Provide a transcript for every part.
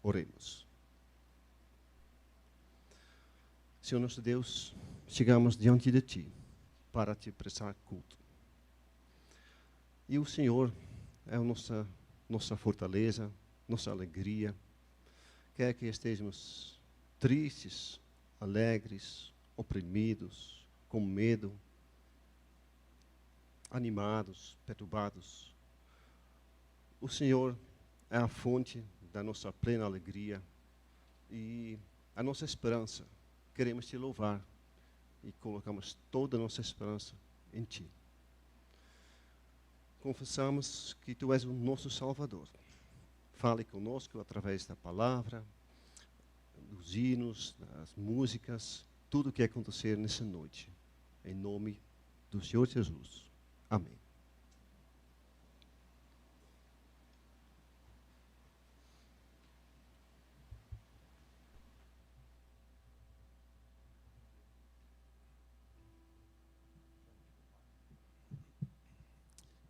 Oremos. Senhor nosso Deus, chegamos diante de Ti para Te prestar culto. E o Senhor é a nossa fortaleza, nossa alegria. Quer que estejamos tristes, alegres, oprimidos, com medo, animados, perturbados. O Senhor é a fonte da nossa plena alegria e a nossa esperança. Queremos Te louvar e colocamos toda a nossa esperança em Ti. Confessamos que Tu és o nosso Salvador. Fale conosco através da palavra, dos hinos, das músicas, tudo o que acontecer nessa noite. Em nome do Senhor Jesus. Amém.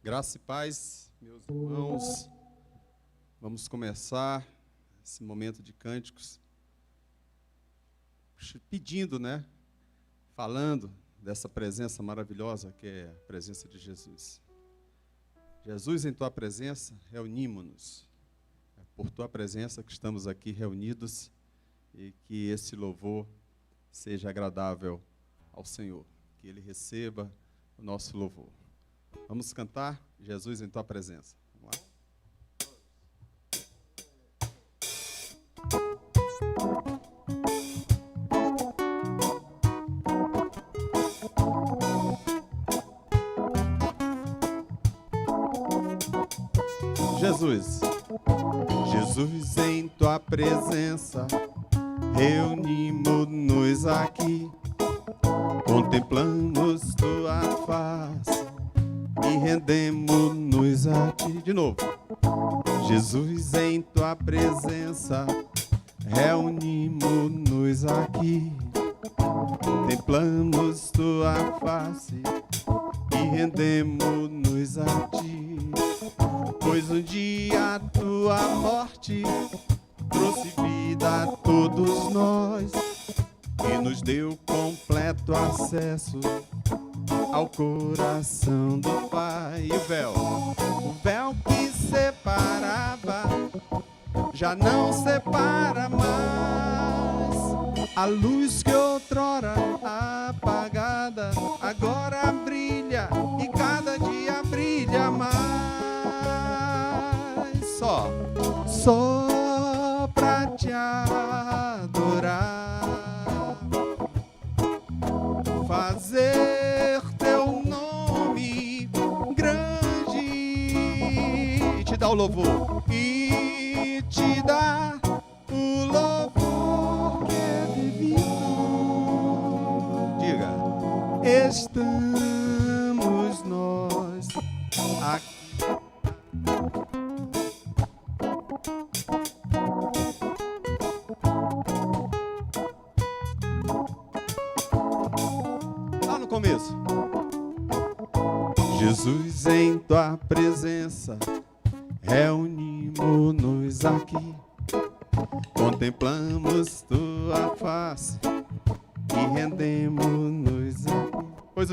Graça e paz, meus irmãos. Vamos começar esse momento de cânticos pedindo, falando dessa presença maravilhosa que é a presença de Jesus. Jesus, em Tua presença, reunimos-nos. É por Tua presença que estamos aqui reunidos e que esse louvor seja agradável ao Senhor, que Ele receba o nosso louvor. Vamos cantar Jesus em Tua presença. Vamos lá. Jesus, Jesus em Tua presença, reunimos-nos aqui, contemplamos Tua face e rendemos-nos a Ti. De novo. Jesus em Tua presença, reunimos-nos aqui, contemplamos Tua face e rendemos-nos a Ti. Pois um dia a Tua morte trouxe vida a todos nós e nos deu completo acesso ao coração do Pai. E o véu que separava, já não separa mais. A luz que outrora apagada, agora brilha e cada dia brilha mais. Só pra Te adorar, fazer Teu nome grande, Te dar o louvor e Te dar o louvor que é devido. Diga, estamos nós aqui. Começo. Jesus em Tua presença, reunimos-nos aqui, contemplamos Tua face e rendemos-nos aqui. Pois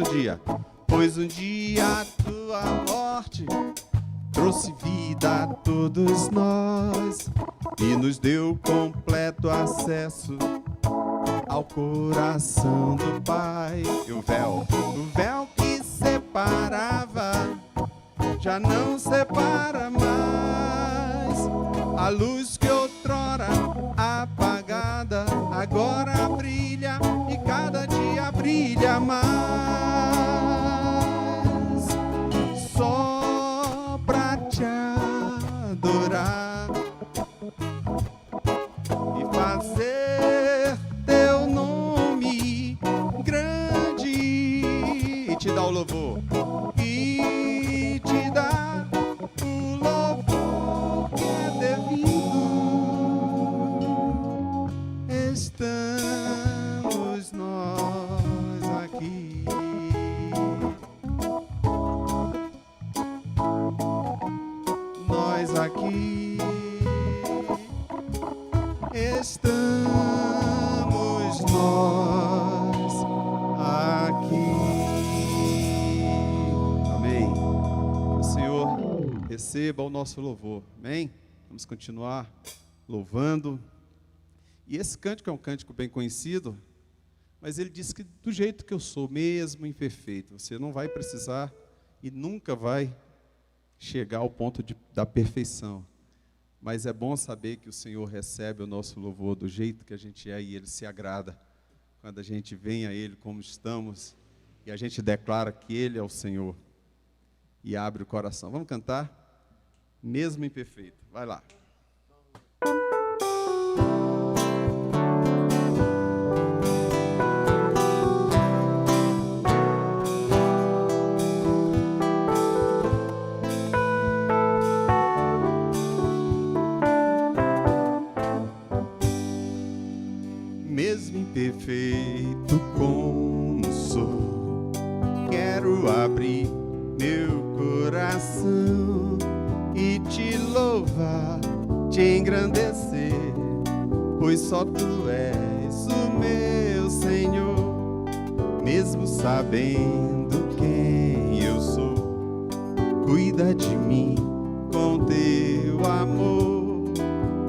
um dia a Tua morte trouxe vida a todos nós e nos deu completo acesso ao coração do Pai. E o véu que separava, já não separa mais. A luz que outrora apagada, agora brilha e cada dia brilha mais. Só pra Te adorar e fazer Teu nome grande e Te dar o louvor e Te dar o louvor que é devido. Estamos nós aqui. estamos nós aqui. Amém. Que o Senhor receba o nosso louvor. Amém. Vamos continuar louvando. E esse cântico é um cântico bem conhecido, mas ele diz que do jeito que eu sou, mesmo imperfeito, você não vai precisar e nunca vai chegar ao ponto da perfeição. Mas é bom saber que o Senhor recebe o nosso louvor do jeito que a gente é e Ele se agrada quando a gente vem a Ele como estamos e a gente declara que Ele é o Senhor e abre o coração. Vamos cantar? Mesmo imperfeito. Vai lá. Mesmo imperfeito como sou, quero abrir meu coração e te louvar, te engrandecer, pois só tu és o meu Senhor. Mesmo sabendo quem eu sou, cuida de mim com teu amor,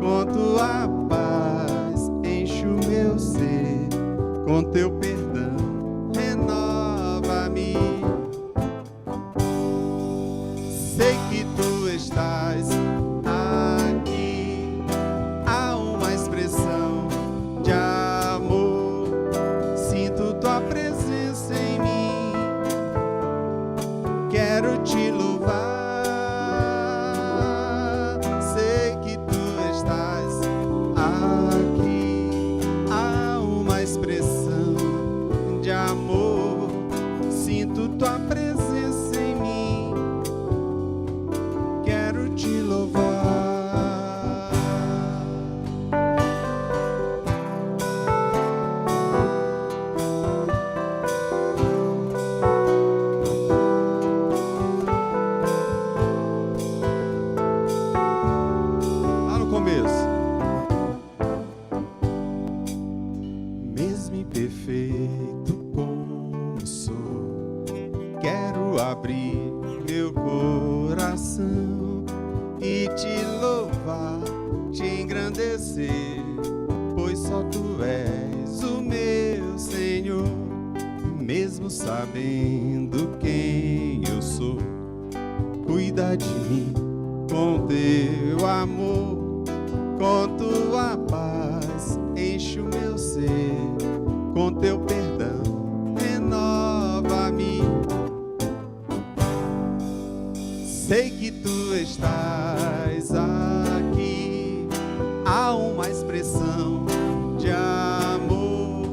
com tua paz enche o meu ser, com teu perdão renova-me. Sei que tu estás aqui, há uma expressão de amor, sinto tua presença em mim, quero te louvar. Sei que tu estás aqui, há uma expressão de amor, sinto tua presença em mim, quero te louvar. Lá no começo. Mesmo imperfeito como sou, quero abrir meu coração e te louvar, te engrandecer, pois só tu és o meu Senhor. Mesmo sabendo quem eu sou, cuida de mim com teu amor, com tua paz enche o meu ser, com teu perdão renova-me. Sei que tu estás aqui, há uma expressão de amor,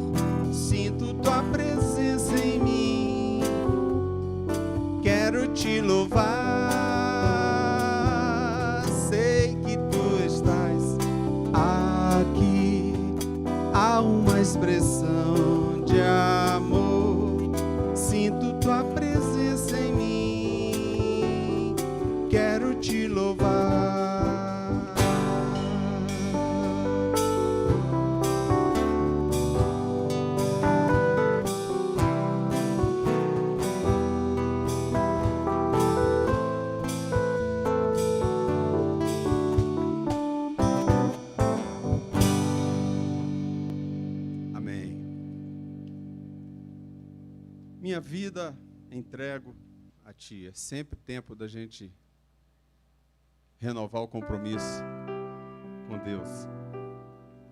sinto tua presença em mim, quero te louvar. Sei que tu estás aqui, há uma expressão de amor, sinto tua presença em mim, quero te louvar. Amém. Minha vida entrego a Ti. É sempre tempo da gente renovar o compromisso com Deus.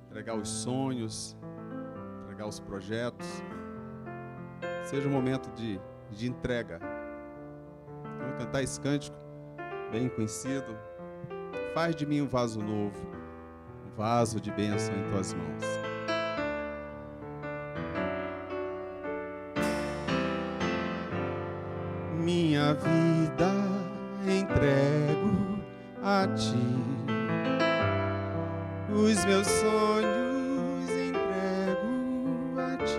Entregar os sonhos, entregar os projetos. Seja um momento de entrega. Vamos cantar esse cântico bem conhecido. Faz de mim um vaso novo, um vaso de bênção em Tuas mãos. Minha vida entrego a Ti, os meus sonhos entrego a Ti.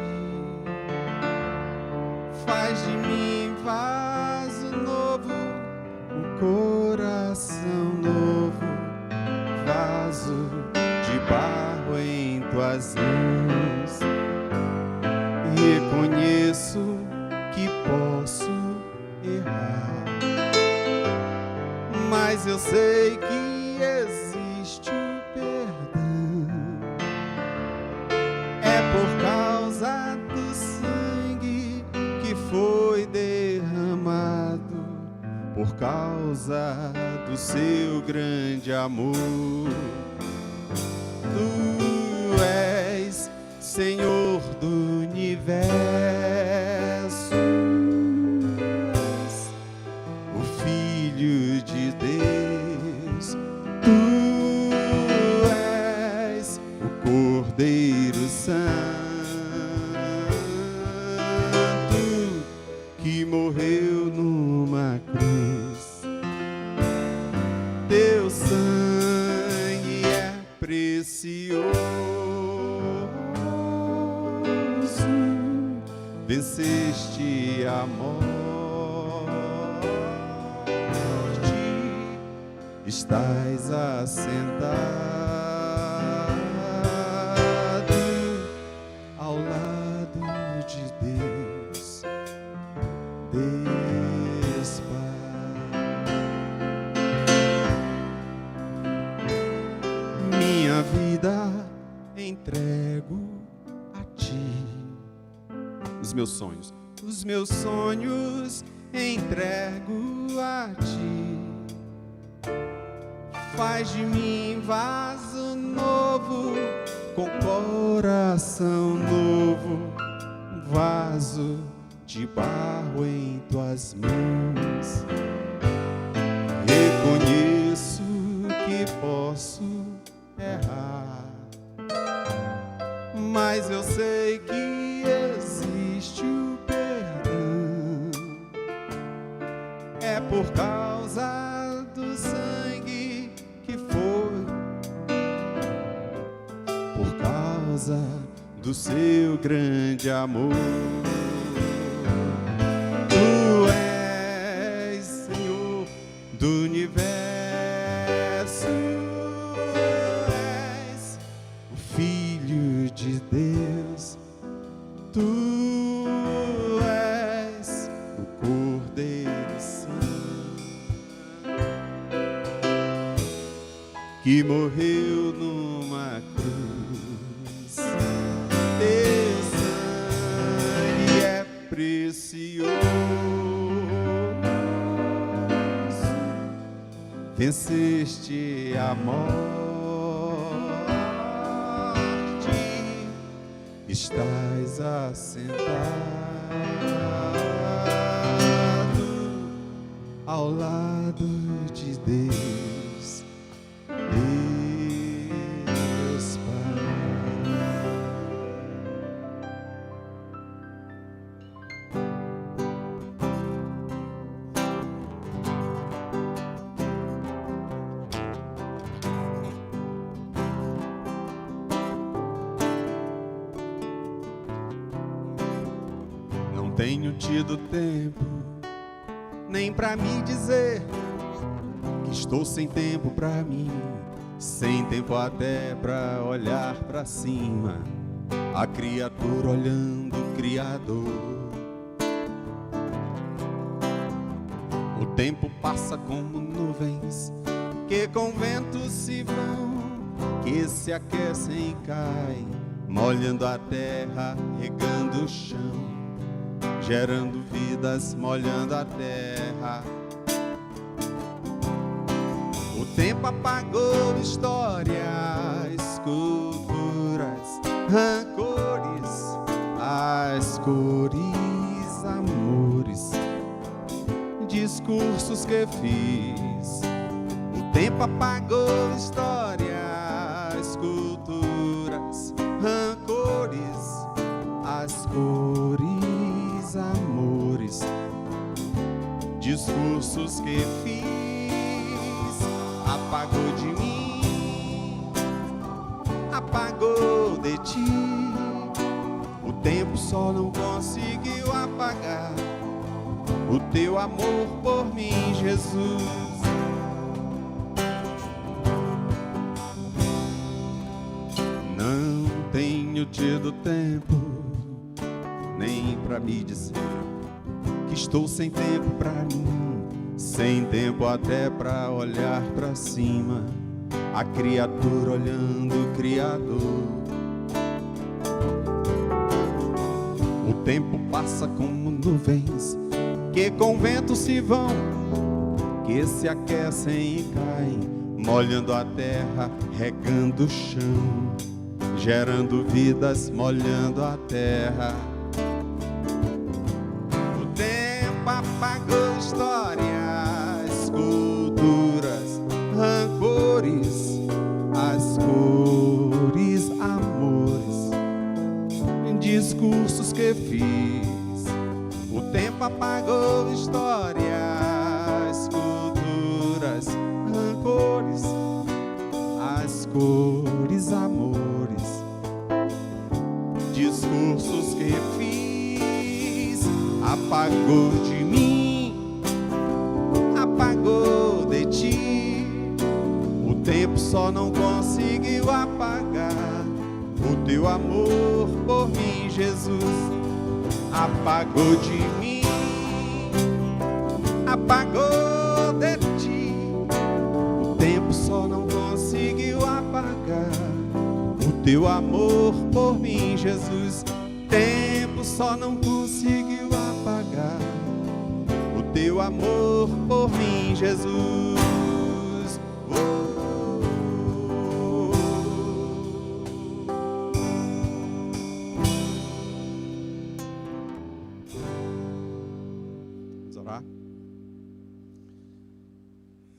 Faz de mim vaso novo, um coração novo, vaso de barro tuas mãos. Reconheço que posso errar, mas eu sei que existe o perdão. É por causa do sangue que foi derramado, por causa do seu grande amor. Tu és Senhor do universo, o Filho de Deus. Tu és o Cordeiro Santo que morreu numa cruz. Teu sangue é precioso, venceste a morte, estás assentado ao lado de Deus, Deus Pai. Minha vida entrego a ti. Os meus sonhos entrego a ti. Faz de mim vaso novo, com coração novo, um vaso de barro em tuas mãos. Reconheço que posso errar, mas eu sei que existe o perdão. É por causa do sangue que foi, por causa do seu grande amor. Tu és Senhor do universo, és o Filho de Deus. Tu és o Cordeiro Santo que morreu numa cruz. Teu sangue é precioso, venceste a morte, estás assentado ao lado de Deus, Deus Pai. Não tenho tido tempo nem pra me dizer que estou sem tempo pra mim, sem tempo até pra olhar pra cima, a criatura olhando o Criador. O tempo passa como nuvens que com vento se vão, que se aquecem e caem, molhando a terra, regando o chão, gerando vidas, molhando a terra. O tempo apagou histórias, culturas, rancores, as cores, amores, discursos que fiz. O tempo apagou histórias, culturas, rancores, as cores, amores, discursos que fiz. Apagou de mim, apagou de ti. O tempo só não conseguiu apagar o teu amor por mim, Jesus. Não tenho tido tempo nem pra me dizer que estou sem tempo pra mim, sem tempo até pra olhar pra cima, a criatura olhando o Criador. O tempo passa como nuvens que com vento se vão, que se aquecem e caem, molhando a terra, regando o chão, gerando vidas, molhando a terra. O tempo apagou histórias, culturas, rancores, as cores, amores, discursos que fiz. O tempo apagou histórias, culturas, rancores, as cores, amores, discursos que fiz. Apagou de mim, apagou de ti. O tempo só não conseguiu apagar o teu amor por mim, Jesus. Apagou de mim, apagou de ti. O tempo só não conseguiu apagar o teu amor por mim, Jesus. Tempo só não conseguiu apagar o teu amor por mim, Jesus.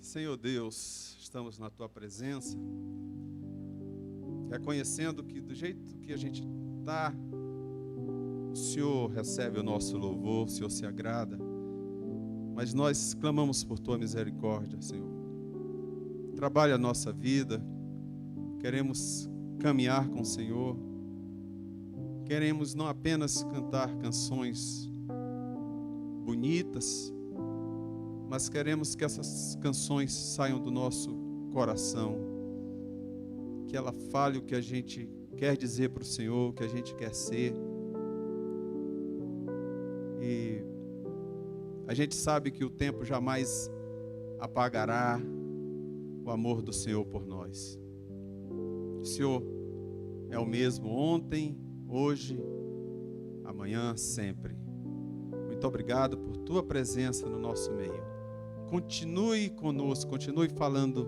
Senhor Deus, estamos na Tua presença, reconhecendo que do jeito que a gente está, o Senhor recebe o nosso louvor, o Senhor se agrada, mas nós clamamos por Tua misericórdia, Senhor. Trabalha a nossa vida, queremos caminhar com o Senhor, queremos não apenas cantar canções bonitas, mas queremos que essas canções saiam do nosso coração, que ela fale o que a gente quer dizer para o Senhor, o que a gente quer ser. E a gente sabe que o tempo jamais apagará o amor do Senhor por nós. O Senhor é o mesmo ontem, hoje, amanhã, sempre. Muito obrigado por Tua presença no nosso meio. Continue conosco, continue falando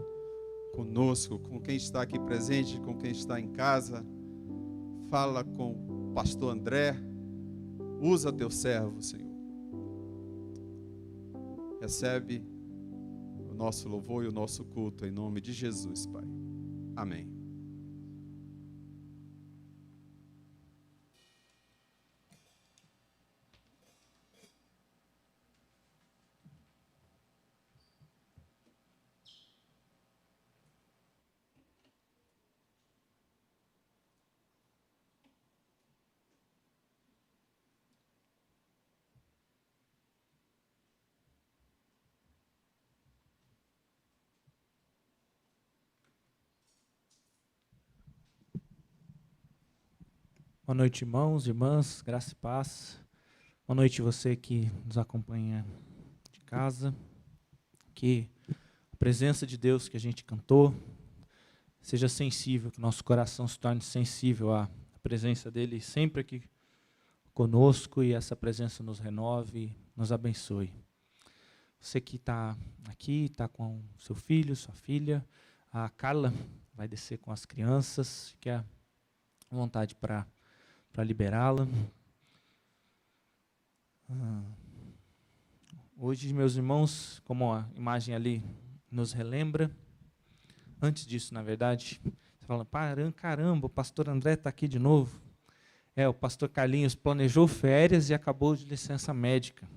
conosco, com quem está aqui presente, com quem está em casa. Fala com o pastor André. Usa Teu servo, Senhor. Recebe o nosso louvor e o nosso culto em nome de Jesus, Pai. Amém. Boa noite, irmãos, irmãs, graça e paz. Boa noite você que nos acompanha de casa. Que a presença de Deus que a gente cantou seja sensível, que nosso coração se torne sensível à presença dEle sempre aqui conosco e essa presença nos renove, nos abençoe. Você que está aqui, está com seu filho, sua filha, a Carla vai descer com as crianças, fique à vontade para liberá-la. Hoje, meus irmãos, como a imagem ali nos relembra, antes disso, na verdade, você fala, caramba, o pastor André está aqui de novo. O pastor Carlinhos planejou férias e acabou de licença médica.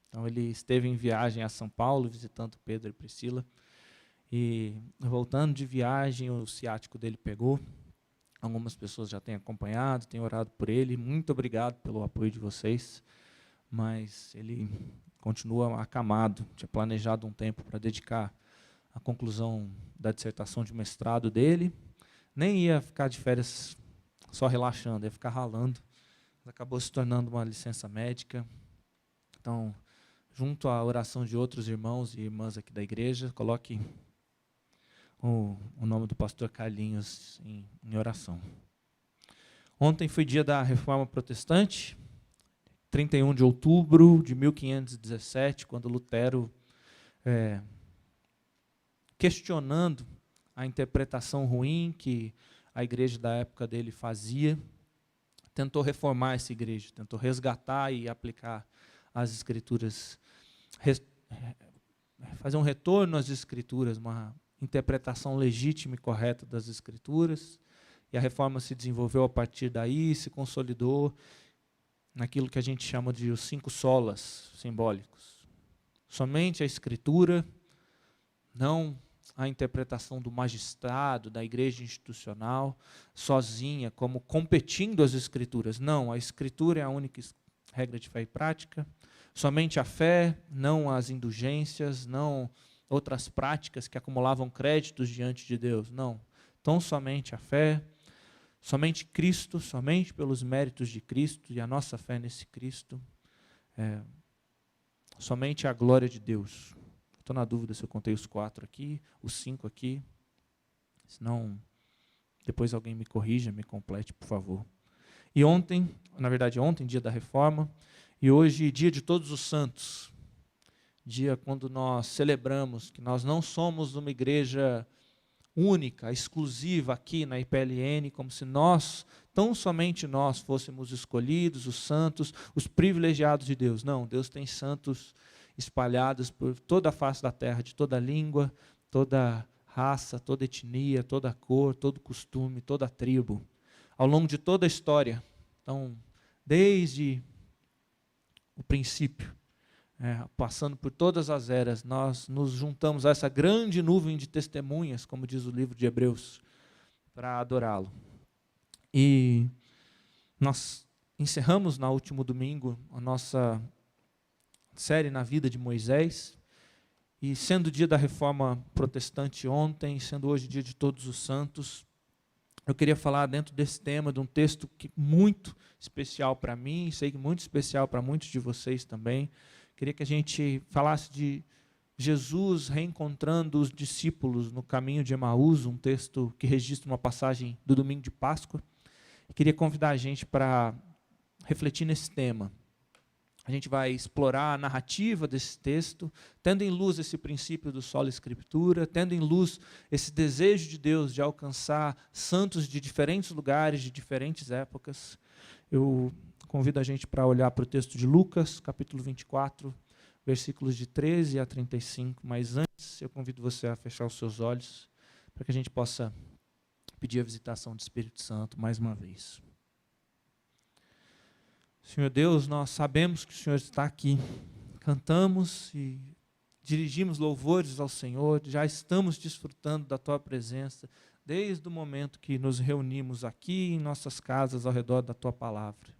Então, ele esteve em viagem a São Paulo, visitando Pedro e Priscila, e voltando de viagem, o ciático dele pegou. Algumas pessoas já têm acompanhado, têm orado por ele. Muito obrigado pelo apoio de vocês. Mas ele continua acamado. Tinha planejado um tempo para dedicar a conclusão da dissertação de mestrado dele. Nem ia ficar de férias só relaxando, ia ficar ralando. Acabou se tornando uma licença médica. Então, junto à oração de outros irmãos e irmãs aqui da igreja, coloque o nome do pastor Carlinhos em oração. Ontem foi dia da Reforma Protestante, 31 de outubro de 1517, quando Lutero, questionando a interpretação ruim que a igreja da época dele fazia, tentou reformar essa igreja, tentou resgatar e aplicar as escrituras, fazer um retorno às escrituras, uma interpretação legítima e correta das escrituras, e a reforma se desenvolveu a partir daí, se consolidou naquilo que a gente chama de os 5 solas simbólicos. Somente a escritura, não a interpretação do magistrado, da igreja institucional, sozinha, como competindo as escrituras. Não, a escritura é a única regra de fé e prática. Somente a fé, não as indulgências, não outras práticas que acumulavam créditos diante de Deus. Não. Então, somente a fé, somente Cristo, somente pelos méritos de Cristo e a nossa fé nesse Cristo. Somente a glória de Deus. Estou na dúvida se eu contei os 4 aqui, os 5 aqui. Senão, depois alguém me corrija, me complete, por favor. E ontem, dia da Reforma, e hoje, dia de Todos os Santos. Dia quando nós celebramos que nós não somos uma igreja única, exclusiva aqui na IPLN, como se nós, tão somente nós, fôssemos escolhidos, os santos, os privilegiados de Deus. Não, Deus tem santos espalhados por toda a face da terra, de toda língua, toda raça, toda etnia, toda cor, todo costume, toda tribo, ao longo de toda a história. Então, desde o princípio, passando por todas as eras, nós nos juntamos a essa grande nuvem de testemunhas, como diz o livro de Hebreus, para adorá-lo. E nós encerramos no último domingo a nossa série na vida de Moisés, e sendo o dia da Reforma Protestante ontem, sendo hoje dia de Todos os Santos, eu queria falar dentro desse tema de um texto que muito especial para mim, sei que muito especial para muitos de vocês também. Queria que a gente falasse de Jesus reencontrando os discípulos no caminho de Emaús, um texto que registra uma passagem do domingo de Páscoa. Queria convidar a gente para refletir nesse tema. A gente vai explorar a narrativa desse texto, tendo em luz esse princípio do sola escritura, tendo em luz esse desejo de Deus de alcançar santos de diferentes lugares, de diferentes épocas. Eu convido a gente para olhar para o texto de Lucas, capítulo 24, versículos de 13 a 35, mas antes eu convido você a fechar os seus olhos, para que a gente possa pedir a visitação do Espírito Santo mais uma vez. Senhor Deus, nós sabemos que o Senhor está aqui. Cantamos e dirigimos louvores ao Senhor, já estamos desfrutando da Tua presença, desde o momento que nos reunimos aqui em nossas casas ao redor da Tua palavra.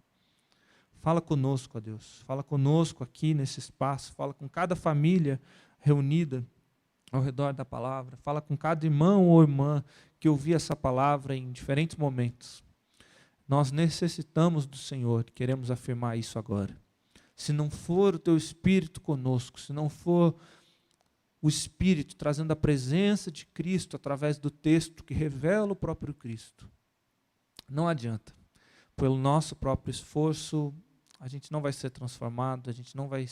Fala conosco, ó Deus, fala conosco aqui nesse espaço, fala com cada família reunida ao redor da palavra, fala com cada irmão ou irmã que ouvia essa palavra em diferentes momentos. Nós necessitamos do Senhor, queremos afirmar isso agora. Se não for o Teu Espírito conosco, se não for o Espírito trazendo a presença de Cristo através do texto que revela o próprio Cristo, não adianta. Pelo nosso próprio esforço, a gente não vai ser transformado, a gente não vai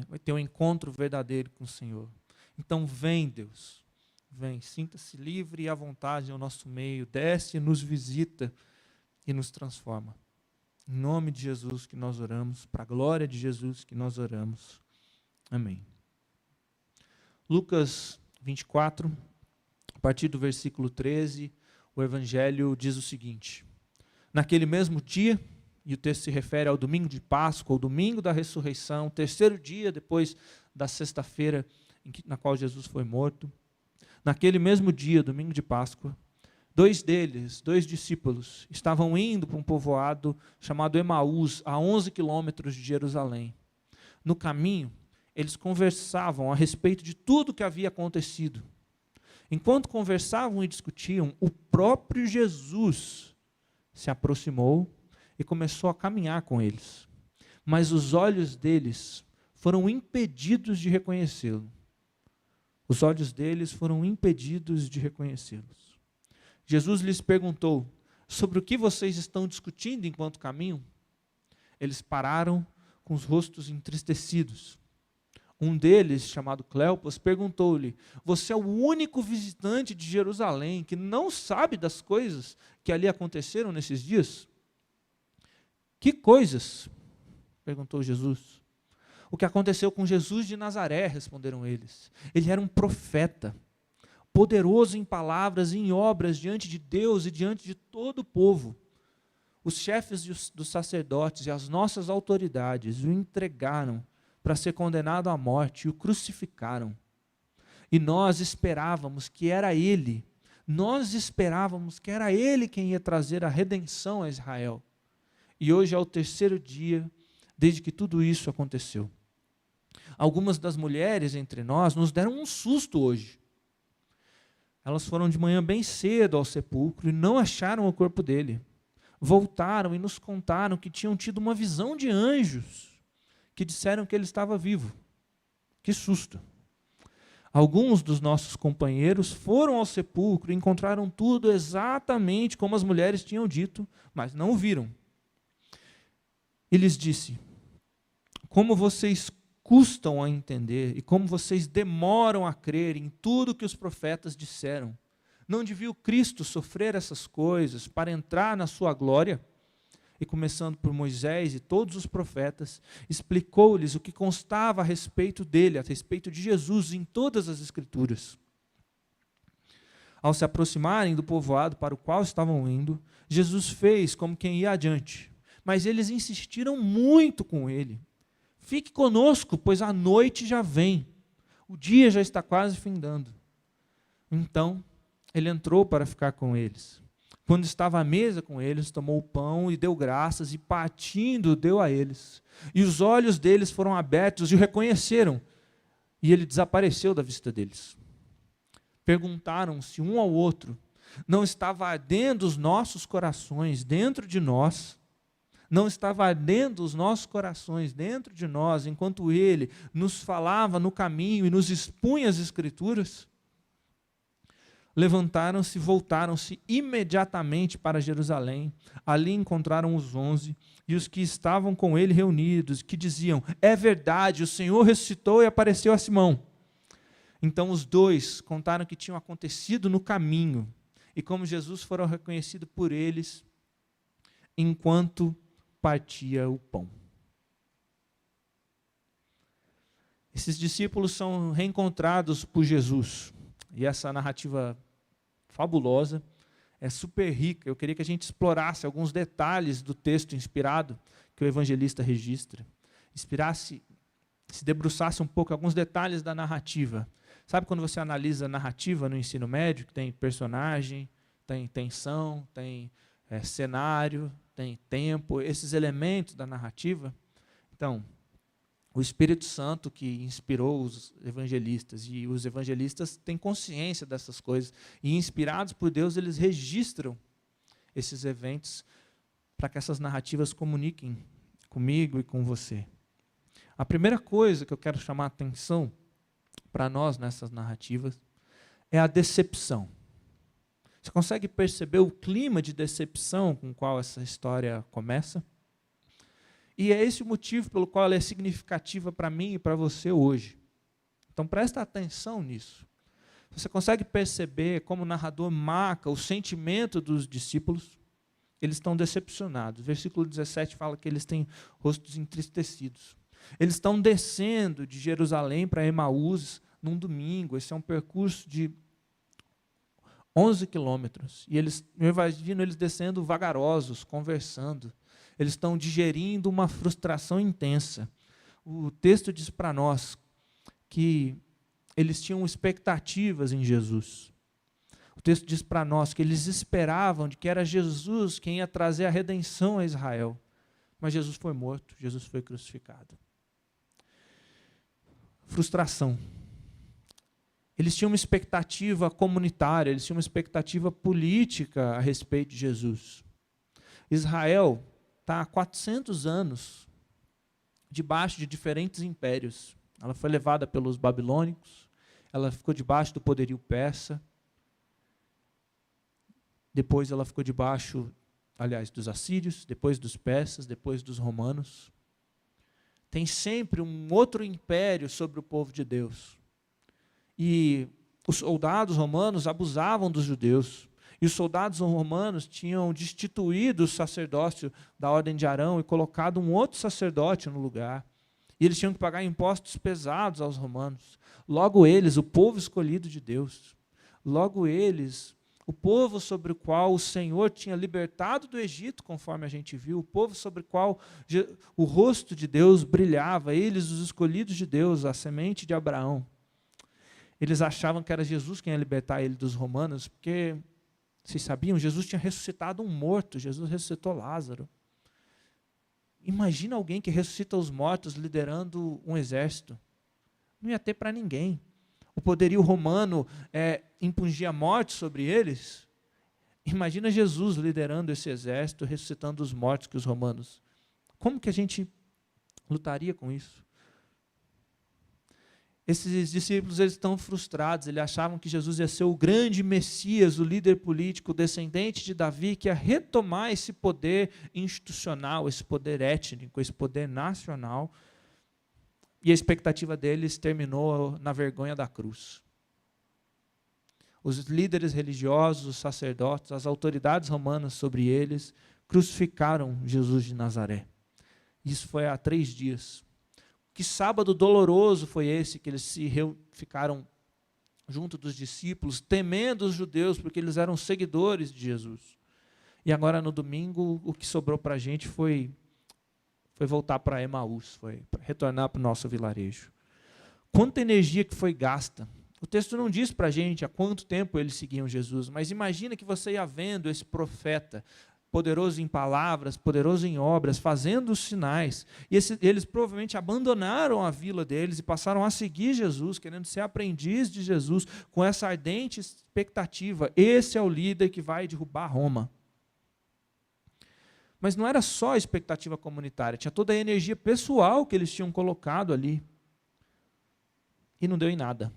vai ter um encontro verdadeiro com o Senhor. Então vem, Deus. Vem, sinta-se livre e à vontade ao nosso meio, desce, nos visita e nos transforma. Em nome de Jesus que nós oramos, para a glória de Jesus que nós oramos. Amém. Lucas 24, a partir do versículo 13, o Evangelho diz o seguinte: naquele mesmo dia, e o texto se refere ao domingo de Páscoa, ao domingo da ressurreição, o terceiro dia depois da sexta-feira na qual Jesus foi morto, naquele mesmo dia, domingo de Páscoa, 2 discípulos, estavam indo para um povoado chamado Emaús, a 11 quilômetros de Jerusalém. No caminho, eles conversavam a respeito de tudo que havia acontecido. Enquanto conversavam e discutiam, o próprio Jesus se aproximou e começou a caminhar com eles. Mas os olhos deles foram impedidos de reconhecê-lo. Os olhos deles foram impedidos de reconhecê-los. Jesus lhes perguntou: sobre o que vocês estão discutindo enquanto caminham? Eles pararam com os rostos entristecidos. Um deles, chamado Cleopas, perguntou-lhe: você é o único visitante de Jerusalém que não sabe das coisas que ali aconteceram nesses dias? Que coisas? Perguntou Jesus. O que aconteceu com Jesus de Nazaré, responderam eles. Ele era um profeta, poderoso em palavras e em obras diante de Deus e diante de todo o povo. Os chefes dos sacerdotes e as nossas autoridades o entregaram para ser condenado à morte e o crucificaram. E nós esperávamos que era ele quem ia trazer a redenção a Israel. E hoje é o terceiro dia desde que tudo isso aconteceu. Algumas das mulheres entre nós nos deram um susto hoje. Elas foram de manhã bem cedo ao sepulcro e não acharam o corpo dele. Voltaram e nos contaram que tinham tido uma visão de anjos que disseram que ele estava vivo. Que susto! Alguns dos nossos companheiros foram ao sepulcro e encontraram tudo exatamente como as mulheres tinham dito, mas não o viram. E lhes disse: como vocês custam a entender e como vocês demoram a crer em tudo que os profetas disseram. Não devia o Cristo sofrer essas coisas para entrar na sua glória? E começando por Moisés e todos os profetas, explicou-lhes o que constava a respeito dele, a respeito de Jesus em todas as Escrituras. Ao se aproximarem do povoado para o qual estavam indo, Jesus fez como quem ia adiante, mas eles insistiram muito com ele. Fique conosco, pois a noite já vem, o dia já está quase findando. Então, ele entrou para ficar com eles. Quando estava à mesa com eles, tomou o pão e deu graças, e partindo, deu a eles. E os olhos deles foram abertos e o reconheceram, e ele desapareceu da vista deles. Perguntaram-se um ao outro: não estava ardendo os nossos corações dentro de nós? Não estava ardendo os nossos corações dentro de nós, enquanto ele nos falava no caminho e nos expunha as Escrituras? Levantaram-se e voltaram-se imediatamente para Jerusalém. Ali encontraram os 11 e os que estavam com ele reunidos, que diziam: é verdade, o Senhor ressuscitou e apareceu a Simão. Então os dois contaram o que tinha acontecido no caminho e como Jesus fora reconhecido por eles enquanto partia o pão. Esses discípulos são reencontrados por Jesus. E essa narrativa fabulosa é super rica. Eu queria que a gente explorasse alguns detalhes do texto inspirado que o evangelista registra. Se debruçasse um pouco alguns detalhes da narrativa. Sabe quando você analisa a narrativa no ensino médio, que tem personagem, tem tensão, tem cenário, tem tempo, esses elementos da narrativa? Então, o Espírito Santo que inspirou os evangelistas, e os evangelistas têm consciência dessas coisas, e inspirados por Deus, eles registram esses eventos para que essas narrativas comuniquem comigo e com você. A primeira coisa que eu quero chamar a atenção para nós nessas narrativas é a decepção. Você consegue perceber o clima de decepção com o qual essa história começa? E é esse o motivo pelo qual ela é significativa para mim e para você hoje. Então presta atenção nisso. Você consegue perceber como o narrador marca o sentimento dos discípulos? Eles estão decepcionados. O versículo 17 fala que eles têm rostos entristecidos. Eles estão descendo de Jerusalém para Emaús num domingo. Esse é um percurso de 11 quilômetros. E eu imagino eles descendo vagarosos, conversando. Eles estão digerindo uma frustração intensa. O texto diz para nós que eles tinham expectativas em Jesus. O texto diz para nós que eles esperavam de que era Jesus quem ia trazer a redenção a Israel. Mas Jesus foi morto, Jesus foi crucificado. Frustração. Eles tinham uma expectativa comunitária, eles tinham uma expectativa política a respeito de Jesus. Israel está há 400 anos debaixo de diferentes impérios. Ela foi levada pelos babilônicos, ela ficou debaixo do poderio persa, depois ela ficou debaixo, aliás, dos assírios, depois dos persas, depois dos romanos. Tem sempre um outro império sobre o povo de Deus. E os soldados romanos abusavam dos judeus. E os soldados romanos tinham destituído o sacerdócio da ordem de Arão e colocado um outro sacerdote no lugar. E eles tinham que pagar impostos pesados aos romanos. Logo eles, o povo escolhido de Deus, logo eles, o povo sobre o qual o Senhor tinha libertado do Egito, conforme a gente viu, o povo sobre o qual o rosto de Deus brilhava, eles, os escolhidos de Deus, a semente de Abraão. Eles achavam que era Jesus quem ia libertar ele dos romanos, porque, vocês sabiam, Jesus tinha ressuscitado um morto, Jesus ressuscitou Lázaro. Imagina alguém que ressuscita os mortos liderando um exército. Não ia ter para ninguém. O poderio romano impungia morte sobre eles. Imagina Jesus liderando esse exército, ressuscitando os mortos que os romanos. Como que a gente lutaria com isso? Esses discípulos eles estão frustrados, eles achavam que Jesus ia ser o grande Messias, o líder político, o descendente de Davi, que ia retomar esse poder institucional, esse poder étnico, esse poder nacional. E a expectativa deles terminou na vergonha da cruz. Os líderes religiosos, os sacerdotes, as autoridades romanas sobre eles, crucificaram Jesus de Nazaré. Isso foi há 3 dias. Que sábado doloroso foi esse que eles ficaram junto dos discípulos, temendo os judeus, porque eles eram seguidores de Jesus. E agora no domingo, o que sobrou para a gente foi voltar para Emaús, foi retornar para o nosso vilarejo. Quanta energia que foi gasta. O texto não diz para a gente há quanto tempo eles seguiam Jesus, mas imagina que você ia vendo esse profeta, poderoso em palavras, poderoso em obras, fazendo os sinais. E eles provavelmente abandonaram a vila deles e passaram a seguir Jesus, querendo ser aprendiz de Jesus, com essa ardente expectativa. Esse é o líder que vai derrubar Roma. Mas não era só a expectativa comunitária, tinha toda a energia pessoal que eles tinham colocado ali. E não deu em nada.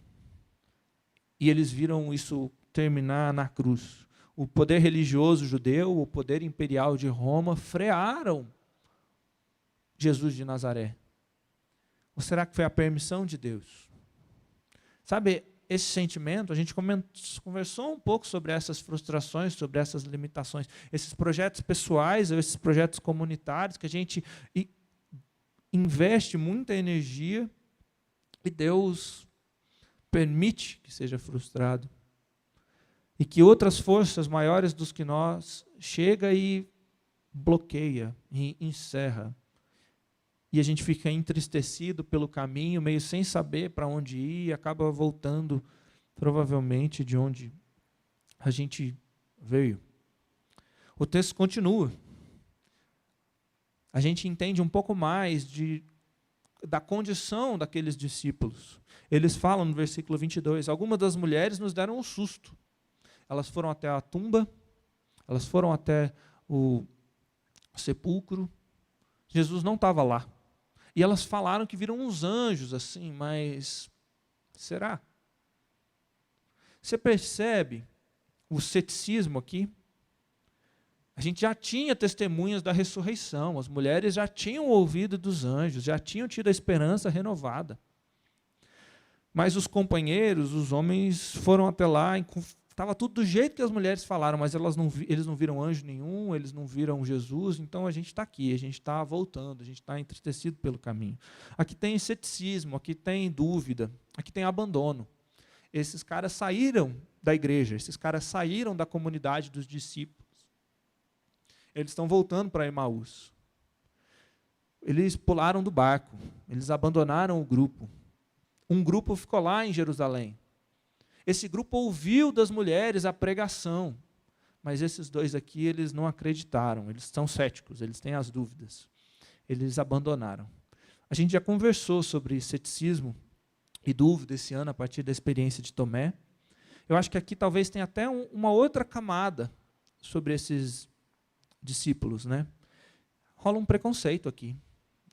E eles viram isso terminar na cruz. O poder religioso judeu, o poder imperial de Roma, frearam Jesus de Nazaré. Ou será que foi a permissão de Deus? Sabe, esse sentimento, a gente conversou um pouco sobre essas frustrações, sobre essas limitações, esses projetos pessoais, ou esses projetos comunitários, que a gente investe muita energia e Deus permite que seja frustrado. E que outras forças maiores do que nós chega e bloqueia, e encerra. E a gente fica entristecido pelo caminho, meio sem saber para onde ir, e acaba voltando, provavelmente, de onde a gente veio. O texto continua. A gente entende um pouco mais da condição daqueles discípulos. Eles falam no versículo 22, algumas das mulheres nos deram um susto. Elas foram até a tumba, elas foram até o sepulcro. Jesus não estava lá. E elas falaram que viram uns anjos assim, mas será? Você percebe o ceticismo aqui? A gente já tinha testemunhas da ressurreição, as mulheres já tinham ouvido dos anjos, já tinham tido a esperança renovada. Mas os companheiros, os homens, foram até lá, estava tudo do jeito que as mulheres falaram, mas eles não viram anjo nenhum, eles não viram Jesus, então a gente está aqui, a gente está voltando, a gente está entristecido pelo caminho. Aqui tem ceticismo, aqui tem dúvida, aqui tem abandono. Esses caras saíram da igreja, esses caras saíram da comunidade dos discípulos. Eles estão voltando para Emaús. Eles pularam do barco, eles abandonaram o grupo. Um grupo ficou lá em Jerusalém. Esse grupo ouviu das mulheres a pregação, mas esses 2 aqui, eles não acreditaram, eles são céticos, eles têm as dúvidas. Eles abandonaram. A gente já conversou sobre ceticismo e dúvida esse ano a partir da experiência de Tomé. Eu acho que aqui talvez tenha até uma outra camada sobre esses discípulos, né? Rola um preconceito aqui.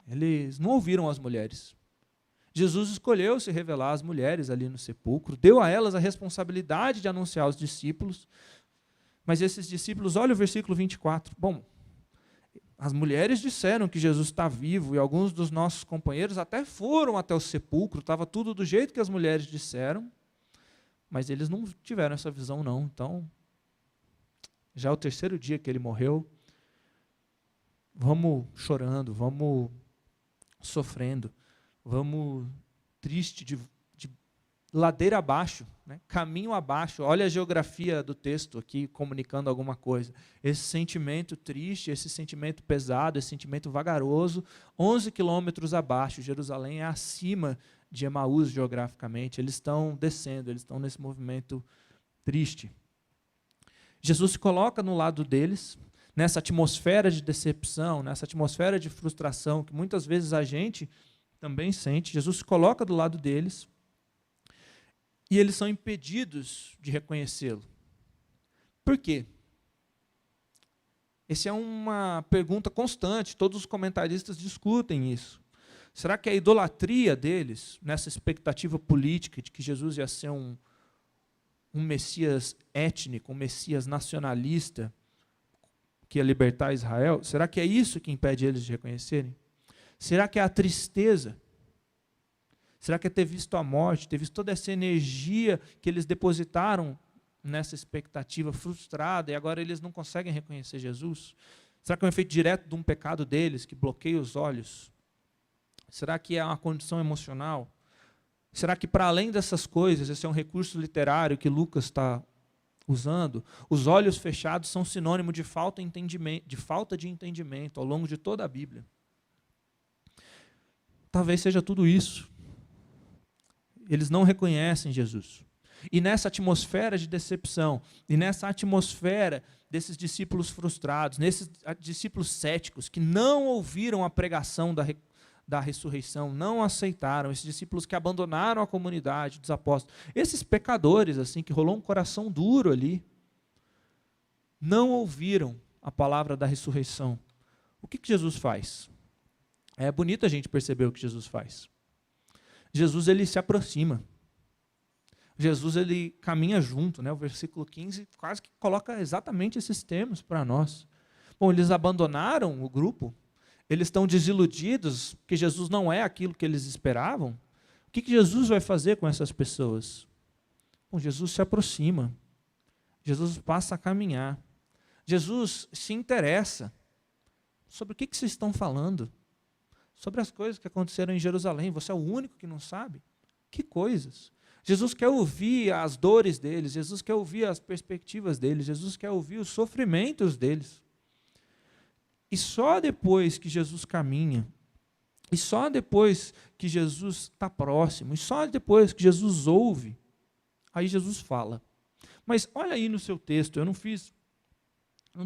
Eles não ouviram as mulheres. Jesus escolheu se revelar às mulheres ali no sepulcro, deu a elas a responsabilidade de anunciar aos discípulos, mas esses discípulos, olha o versículo 24, bom, as mulheres disseram que Jesus está vivo, e alguns dos nossos companheiros até foram até o sepulcro, estava tudo do jeito que as mulheres disseram, mas eles não tiveram essa visão não. Então, já é o terceiro dia que ele morreu, vamos chorando, vamos sofrendo, vamos triste, de ladeira abaixo, né? Caminho abaixo. Olha a geografia do texto aqui, comunicando alguma coisa. Esse sentimento triste, esse sentimento pesado, esse sentimento vagaroso, 11 quilômetros abaixo. Jerusalém é acima de Emaús geograficamente. Eles estão descendo, eles estão nesse movimento triste. Jesus se coloca no lado deles, nessa atmosfera de decepção, nessa atmosfera de frustração, que muitas vezes a gente também sente. Jesus se coloca do lado deles, e eles são impedidos de reconhecê-lo. Por quê? Essa é uma pergunta constante, todos os comentaristas discutem isso. Será que a idolatria deles, nessa expectativa política de que Jesus ia ser um Messias étnico, um Messias nacionalista, que ia libertar Israel, será que é isso que impede eles de reconhecerem? Será que é a tristeza? Será que é ter visto a morte, ter visto toda essa energia que eles depositaram nessa expectativa frustrada e agora eles não conseguem reconhecer Jesus? Será que é um efeito direto de um pecado deles que bloqueia os olhos? Será que é uma condição emocional? Será que, para além dessas coisas, esse é um recurso literário que Lucas está usando? Os olhos fechados são sinônimo de falta de entendimento ao longo de toda a Bíblia. Talvez seja tudo isso. Eles não reconhecem Jesus. E nessa atmosfera de decepção, e nessa atmosfera desses discípulos frustrados, nesses discípulos céticos que não ouviram a pregação da ressurreição, não aceitaram, esses discípulos que abandonaram a comunidade dos apóstolos, esses pecadores, assim, que rolou um coração duro ali, não ouviram a palavra da ressurreição. O que Jesus faz? É bonito a gente perceber o que Jesus faz. Jesus, ele se aproxima. Jesus, ele caminha junto, né? O versículo 15 quase que coloca exatamente esses termos para nós. Bom, eles abandonaram o grupo, eles estão desiludidos que Jesus não é aquilo que eles esperavam. O que Jesus vai fazer com essas pessoas? Bom, Jesus se aproxima. Jesus passa a caminhar. Jesus se interessa. Sobre o que vocês estão falando? Sobre as coisas que aconteceram em Jerusalém. Você é o único que não sabe? Que coisas? Jesus quer ouvir as dores deles, Jesus quer ouvir as perspectivas deles, Jesus quer ouvir os sofrimentos deles. E só depois que Jesus caminha, e só depois que Jesus está próximo, e só depois que Jesus ouve, aí Jesus fala. Mas olha aí no seu texto, eu não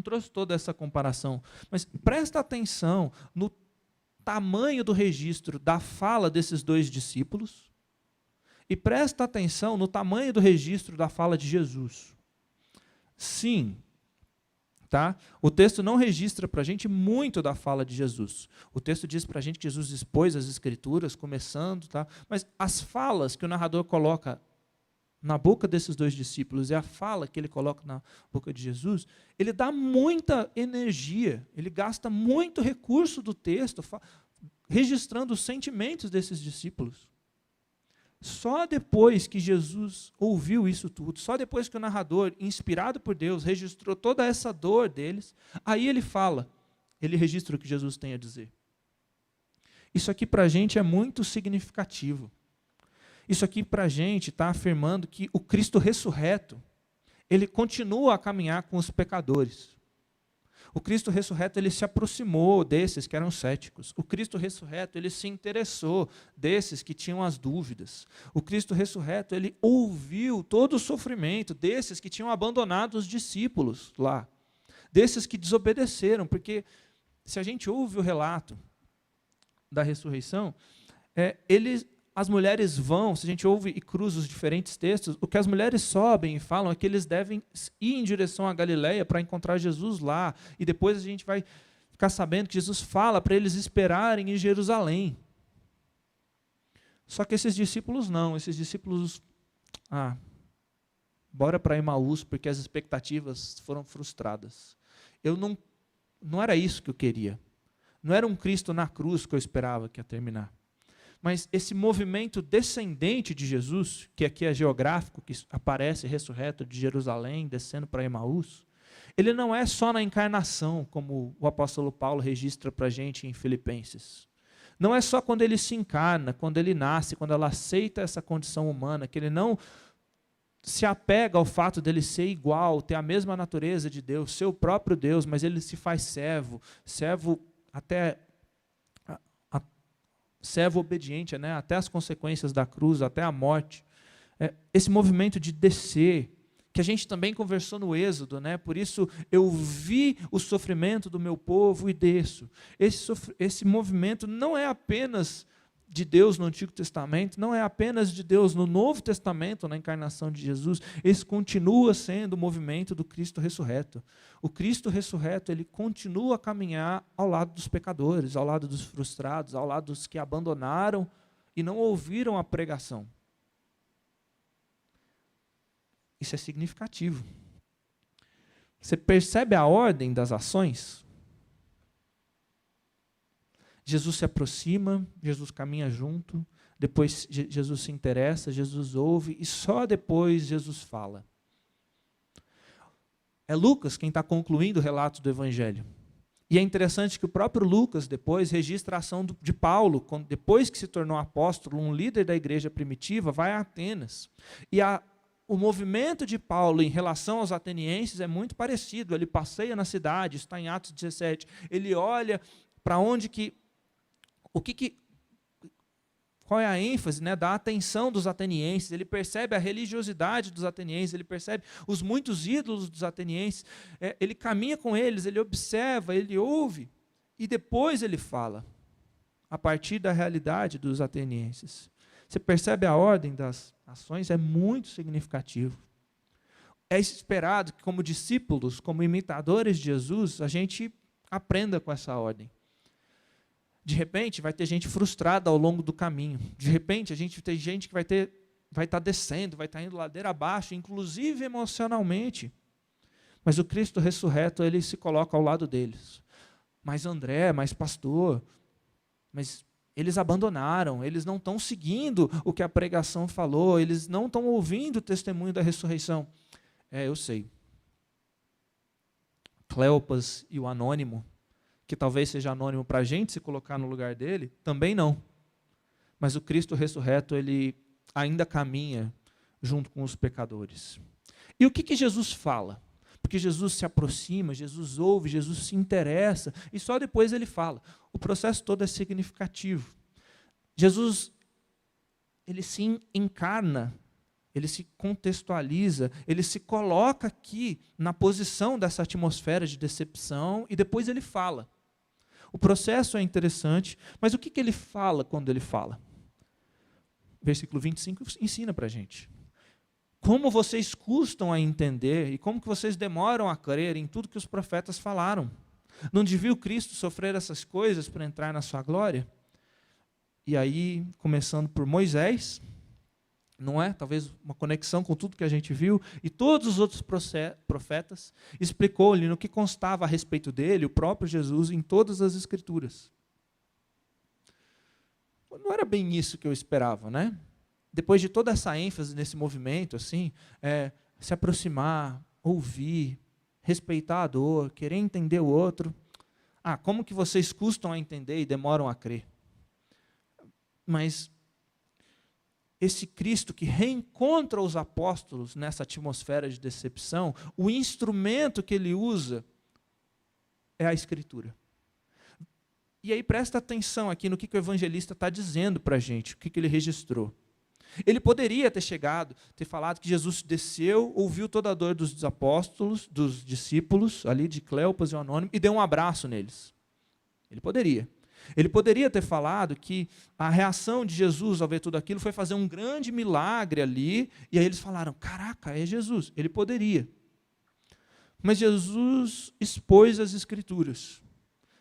trouxe toda essa comparação, mas presta atenção no tamanho do registro da fala desses dois discípulos e presta atenção no tamanho do registro da fala de Jesus. Sim, tá? O texto não registra para a gente muito da fala de Jesus. O texto diz para a gente que Jesus expôs as Escrituras, começando, tá? Mas as falas que o narrador coloca na boca desses dois discípulos e a fala que ele coloca na boca de Jesus, ele dá muita energia, ele gasta muito recurso do texto, registrando os sentimentos desses discípulos. Só depois que Jesus ouviu isso tudo, só depois que o narrador, inspirado por Deus, registrou toda essa dor deles, aí ele fala, ele registra o que Jesus tem a dizer. Isso aqui para a gente é muito significativo. Isso aqui para a gente está afirmando que o Cristo ressurreto, ele continua a caminhar com os pecadores. O Cristo ressurreto, ele se aproximou desses que eram céticos. O Cristo ressurreto, ele se interessou desses que tinham as dúvidas. O Cristo ressurreto, ele ouviu todo o sofrimento desses que tinham abandonado os discípulos lá. Desses que desobedeceram, porque se a gente ouve o relato da ressurreição, eles as mulheres vão, se a gente ouve e cruza os diferentes textos, o que as mulheres sobem e falam é que eles devem ir em direção à Galileia para encontrar Jesus lá. E depois a gente vai ficar sabendo que Jesus fala para eles esperarem em Jerusalém. Só que esses discípulos não, esses discípulos, bora para Emaús, porque as expectativas foram frustradas. Não era isso que eu queria. Não era um Cristo na cruz que eu esperava que ia terminar. Mas esse movimento descendente de Jesus, que aqui é geográfico, que aparece ressurreto de Jerusalém, descendo para Emaús, ele não é só na encarnação, como o apóstolo Paulo registra para a gente em Filipenses. Não é só quando ele se encarna, quando ele nasce, quando ela aceita essa condição humana, que ele não se apega ao fato dele ser igual, ter a mesma natureza de Deus, ser o próprio Deus, mas ele se faz servo até servo obediente, né? Até as consequências da cruz, até a morte. Esse movimento de descer, que a gente também conversou no Êxodo, né? Por isso eu vi o sofrimento do meu povo e desço. Esse movimento não é apenas de Deus no Antigo Testamento, não é apenas de Deus no Novo Testamento, na encarnação de Jesus, esse continua sendo o movimento do Cristo ressurreto. O Cristo ressurreto, ele continua a caminhar ao lado dos pecadores, ao lado dos frustrados, ao lado dos que abandonaram e não ouviram a pregação. Isso é significativo. Você percebe a ordem das ações? Jesus se aproxima, Jesus caminha junto, depois Jesus se interessa, Jesus ouve, e só depois Jesus fala. É Lucas quem está concluindo o relato do Evangelho. E é interessante que o próprio Lucas depois registra a ação de Paulo, depois que se tornou apóstolo, um líder da igreja primitiva, vai a Atenas. E o movimento de Paulo em relação aos atenienses é muito parecido. Ele passeia na cidade, está em Atos 17, ele olha para onde qual é a ênfase, né, da atenção dos atenienses, ele percebe a religiosidade dos atenienses, ele percebe os muitos ídolos dos atenienses, ele caminha com eles, ele observa, ele ouve, e depois ele fala, a partir da realidade dos atenienses. Você percebe a ordem das ações? É muito significativo. É esperado que, como discípulos, como imitadores de Jesus, a gente aprenda com essa ordem. De repente, vai ter gente frustrada ao longo do caminho. De repente, a gente tem gente que vai estar descendo, vai estar indo ladeira abaixo, inclusive emocionalmente. Mas o Cristo ressurreto, ele se coloca ao lado deles. Mas André, mas pastor, mas eles abandonaram, eles não estão seguindo o que a pregação falou, eles não estão ouvindo o testemunho da ressurreição. Eu sei. Cleopas e o anônimo, que talvez seja anônimo para a gente se colocar no lugar dele, também não. Mas o Cristo ressurreto, ele ainda caminha junto com os pecadores. E o que Jesus fala? Porque Jesus se aproxima, Jesus ouve, Jesus se interessa, e só depois ele fala. O processo todo é significativo. Jesus, ele se encarna, ele se contextualiza, ele se coloca aqui na posição dessa atmosfera de decepção, e depois ele fala. O processo é interessante, mas o que ele fala quando ele fala? Versículo 25 ensina para a gente. Como vocês custam a entender e como que vocês demoram a crer em tudo que os profetas falaram. Não devia o Cristo sofrer essas coisas para entrar na sua glória? E aí, começando por Moisés, não é? Talvez uma conexão com tudo que a gente viu, e todos os outros profetas, explicou-lhe no que constava a respeito dele, o próprio Jesus, em todas as Escrituras. Não era bem isso que eu esperava, né? Depois de toda essa ênfase nesse movimento, assim, se aproximar, ouvir, respeitar a dor, querer entender o outro. Como que vocês custam a entender e demoram a crer? Mas esse Cristo que reencontra os apóstolos nessa atmosfera de decepção, o instrumento que ele usa é a Escritura. E aí presta atenção aqui no que o evangelista está dizendo para a gente, o que ele registrou. Ele poderia ter chegado, ter falado que Jesus desceu, ouviu toda a dor dos apóstolos, dos discípulos, ali de Cleopas e o anônimo, e deu um abraço neles. Ele poderia. Ele poderia ter falado que a reação de Jesus ao ver tudo aquilo foi fazer um grande milagre ali, e aí eles falaram, caraca, é Jesus. Ele poderia. Mas Jesus expôs as Escrituras.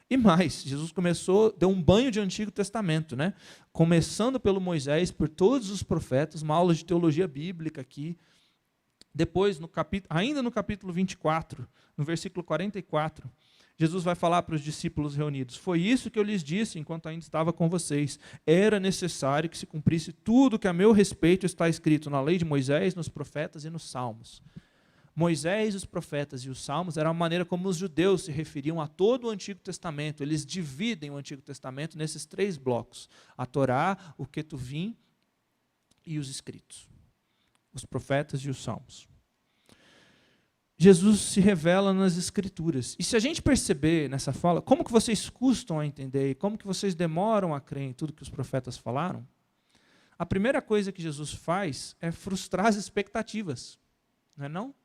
E mais, Jesus deu um banho de Antigo Testamento, né? Começando pelo Moisés, por todos os profetas, uma aula de teologia bíblica aqui. Depois, ainda no capítulo 24, no versículo 44, Jesus vai falar para os discípulos reunidos, foi isso que eu lhes disse enquanto ainda estava com vocês, era necessário que se cumprisse tudo que a meu respeito está escrito na lei de Moisés, nos profetas e nos salmos. Moisés, os profetas e os salmos era a maneira como os judeus se referiam a todo o Antigo Testamento. Eles dividem o Antigo Testamento nesses 3 blocos, a Torá, o Ketuvim e os escritos, os profetas e os salmos. Jesus se revela nas Escrituras. E se a gente perceber nessa fala, como que vocês custam a entender, e como que vocês demoram a crer em tudo que os profetas falaram, a primeira coisa que Jesus faz é frustrar as expectativas, não é não?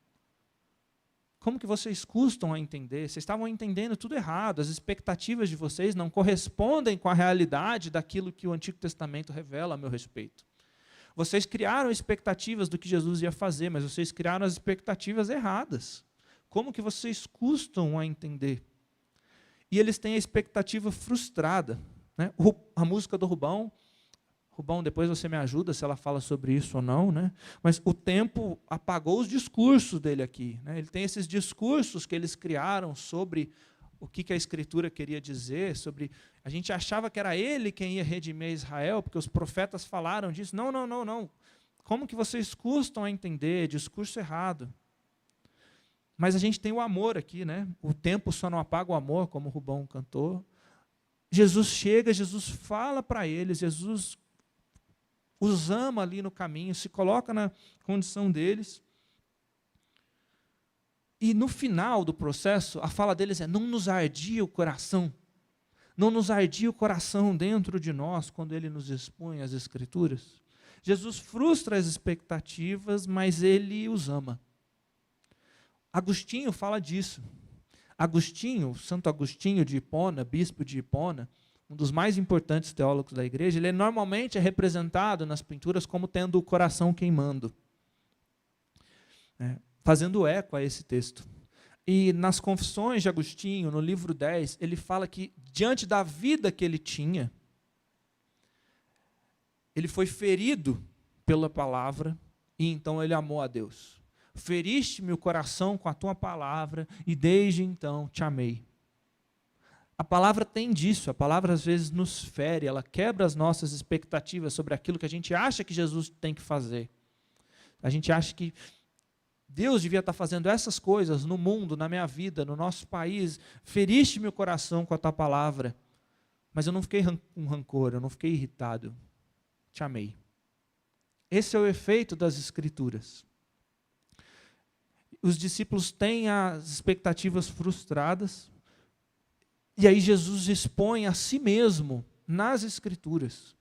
Como que vocês custam a entender? Vocês estavam entendendo tudo errado, as expectativas de vocês não correspondem com a realidade daquilo que o Antigo Testamento revela a meu respeito. Vocês criaram expectativas do que Jesus ia fazer, mas vocês criaram as expectativas erradas. Como que vocês custam a entender? E eles têm a expectativa frustrada, né? A música do Rubão, depois você me ajuda se ela fala sobre isso ou não, né? Mas o tempo apagou os discursos dele aqui, né? Ele tem esses discursos que eles criaram sobre o que a Escritura queria dizer, sobre... A gente achava que era ele quem ia redimir Israel, porque os profetas falaram disso. Não. Como que vocês custam a entender? Discurso errado. Mas a gente tem o amor aqui, né? O tempo só não apaga o amor, como o Rubão cantou. Jesus chega, Jesus fala para eles, Jesus os ama ali no caminho, se coloca na condição deles. E no final do processo, a fala deles é, não nos ardia o coração. Não nos ardia o coração dentro de nós, quando ele nos expõe as Escrituras. Jesus frustra as expectativas, mas ele os ama. Agostinho fala disso. Santo Agostinho de Hipona, bispo de Hipona, um dos mais importantes teólogos da igreja, ele normalmente é representado nas pinturas como tendo o coração queimando, fazendo eco a esse texto. E nas Confissões de Agostinho, no livro 10, ele fala que, diante da vida que ele tinha, ele foi ferido pela palavra, e então ele amou a Deus. Feriste-me o coração com a tua palavra, e desde então te amei. A palavra tem disso, a palavra às vezes nos fere, ela quebra as nossas expectativas sobre aquilo que a gente acha que Jesus tem que fazer. A gente acha que Deus devia estar fazendo essas coisas no mundo, na minha vida, no nosso país. Feriste meu coração com a tua palavra, mas eu não fiquei com rancor, eu não fiquei irritado. Te amei. Esse é o efeito das Escrituras. Os discípulos têm as expectativas frustradas, e aí Jesus expõe a si mesmo nas Escrituras.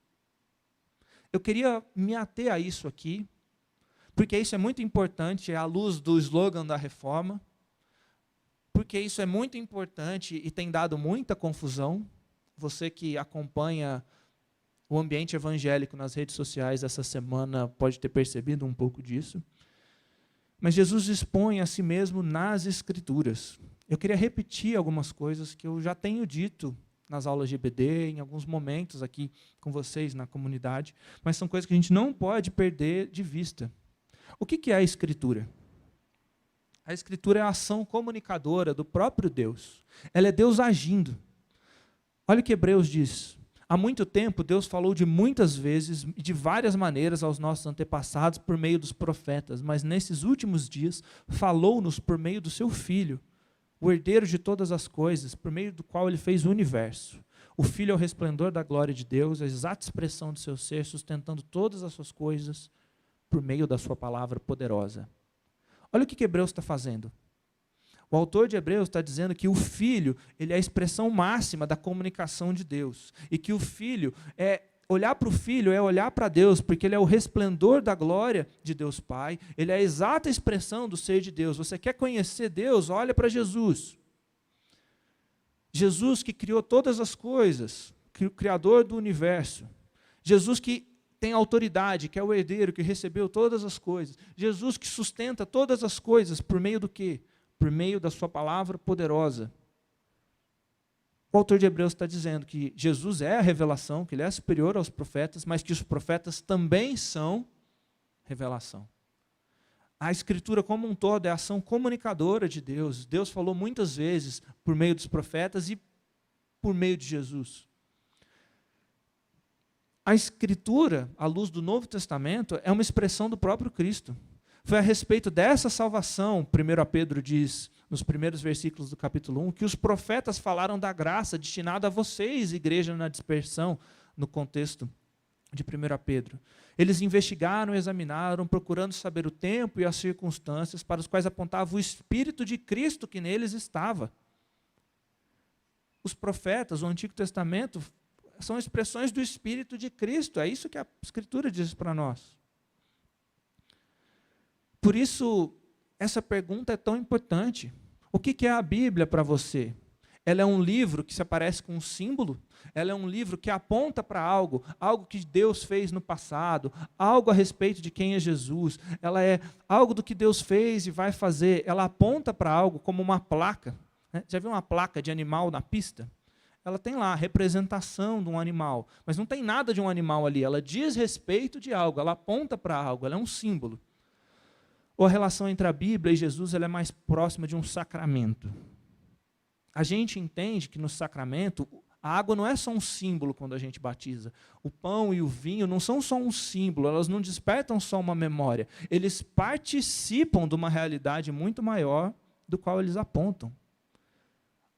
Eu queria me ater a isso aqui, porque isso é muito importante, é à luz do slogan da Reforma, porque isso é muito importante e tem dado muita confusão. Você que acompanha o ambiente evangélico nas redes sociais essa semana pode ter percebido um pouco disso. Mas Jesus expõe a si mesmo nas Escrituras. Eu queria repetir algumas coisas que eu já tenho dito nas aulas de EBD, em alguns momentos aqui com vocês na comunidade, mas são coisas que a gente não pode perder de vista. O que é a Escritura? A Escritura é a ação comunicadora do próprio Deus. Ela é Deus agindo. Olha o que Hebreus diz. Há muito tempo, Deus falou de muitas vezes e de várias maneiras aos nossos antepassados por meio dos profetas, mas nesses últimos dias falou-nos por meio do seu Filho, o herdeiro de todas as coisas, por meio do qual ele fez o universo. O Filho é o resplendor da glória de Deus, a exata expressão do seu ser, sustentando todas as suas coisas por meio da sua palavra poderosa. Olha o que Hebreus está fazendo. O autor de Hebreus está dizendo que o Filho, ele é a expressão máxima da comunicação de Deus. E que o Filho, olhar para o Filho é olhar para Deus, porque ele é o resplendor da glória de Deus Pai, ele é a exata expressão do ser de Deus. Você quer conhecer Deus? Olha para Jesus. Jesus que criou todas as coisas, o Criador do universo. Jesus que tem autoridade, que é o herdeiro, que recebeu todas as coisas. Jesus que sustenta todas as coisas por meio do quê? Por meio da sua palavra poderosa. O autor de Hebreus está dizendo que Jesus é a revelação, que ele é superior aos profetas, mas que os profetas também são revelação. A Escritura como um todo é a ação comunicadora de Deus. Deus falou muitas vezes por meio dos profetas e por meio de Jesus. A Escritura, à luz do Novo Testamento, é uma expressão do próprio Cristo. Foi a respeito dessa salvação, 1 Pedro diz, nos primeiros versículos do capítulo 1, que os profetas falaram da graça destinada a vocês, igreja na dispersão, no contexto de 1 Pedro. Eles investigaram, examinaram, procurando saber o tempo e as circunstâncias para os quais apontava o Espírito de Cristo que neles estava. Os profetas, o Antigo Testamento, são expressões do Espírito de Cristo. É isso que a Escritura diz para nós. Por isso, essa pergunta é tão importante. O que é a Bíblia para você? Ela é um livro que se aparece com um símbolo? Ela é um livro que aponta para algo que Deus fez no passado, algo a respeito de quem é Jesus. Ela é algo do que Deus fez e vai fazer. Ela aponta para algo como uma placa. Né? Já viu uma placa de animal na pista? Ela tem lá a representação de um animal, mas não tem nada de um animal ali. Ela diz respeito de algo, ela aponta para algo, ela é um símbolo. Ou a relação entre a Bíblia e Jesus ela é mais próxima de um sacramento. A gente entende que no sacramento, a água não é só um símbolo quando a gente batiza. O pão e o vinho não são só um símbolo, elas não despertam só uma memória. Eles participam de uma realidade muito maior do qual eles apontam.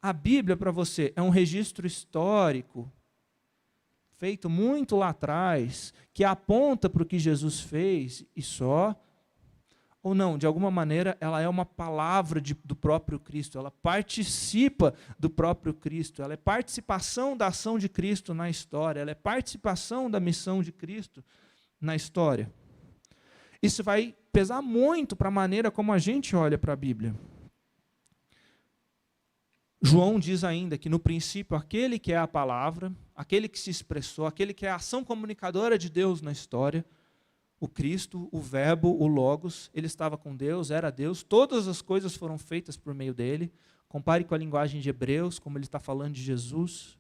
A Bíblia para você é um registro histórico, feito muito lá atrás, que aponta para o que Jesus fez e só. Ou não, de alguma maneira, ela é uma palavra do próprio Cristo, ela participa do próprio Cristo, ela é participação da ação de Cristo na história, ela é participação da missão de Cristo na história. Isso vai pesar muito para a maneira como a gente olha para a Bíblia. João diz ainda que, no princípio, aquele que é a palavra, aquele que se expressou, aquele que é a ação comunicadora de Deus na história, o Cristo, o Verbo, o Logos, ele estava com Deus, era Deus, todas as coisas foram feitas por meio dele. Compare com a linguagem de Hebreus, como ele está falando de Jesus.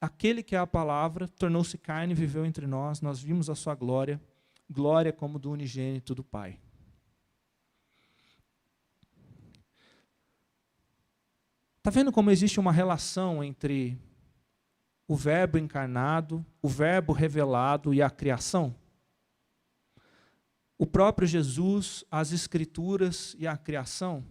Aquele que é a palavra tornou-se carne e viveu entre nós, nós vimos a sua glória, glória como do unigênito do Pai. Está vendo como existe uma relação entre o Verbo encarnado, o Verbo revelado e a criação? O próprio Jesus, as Escrituras e a criação,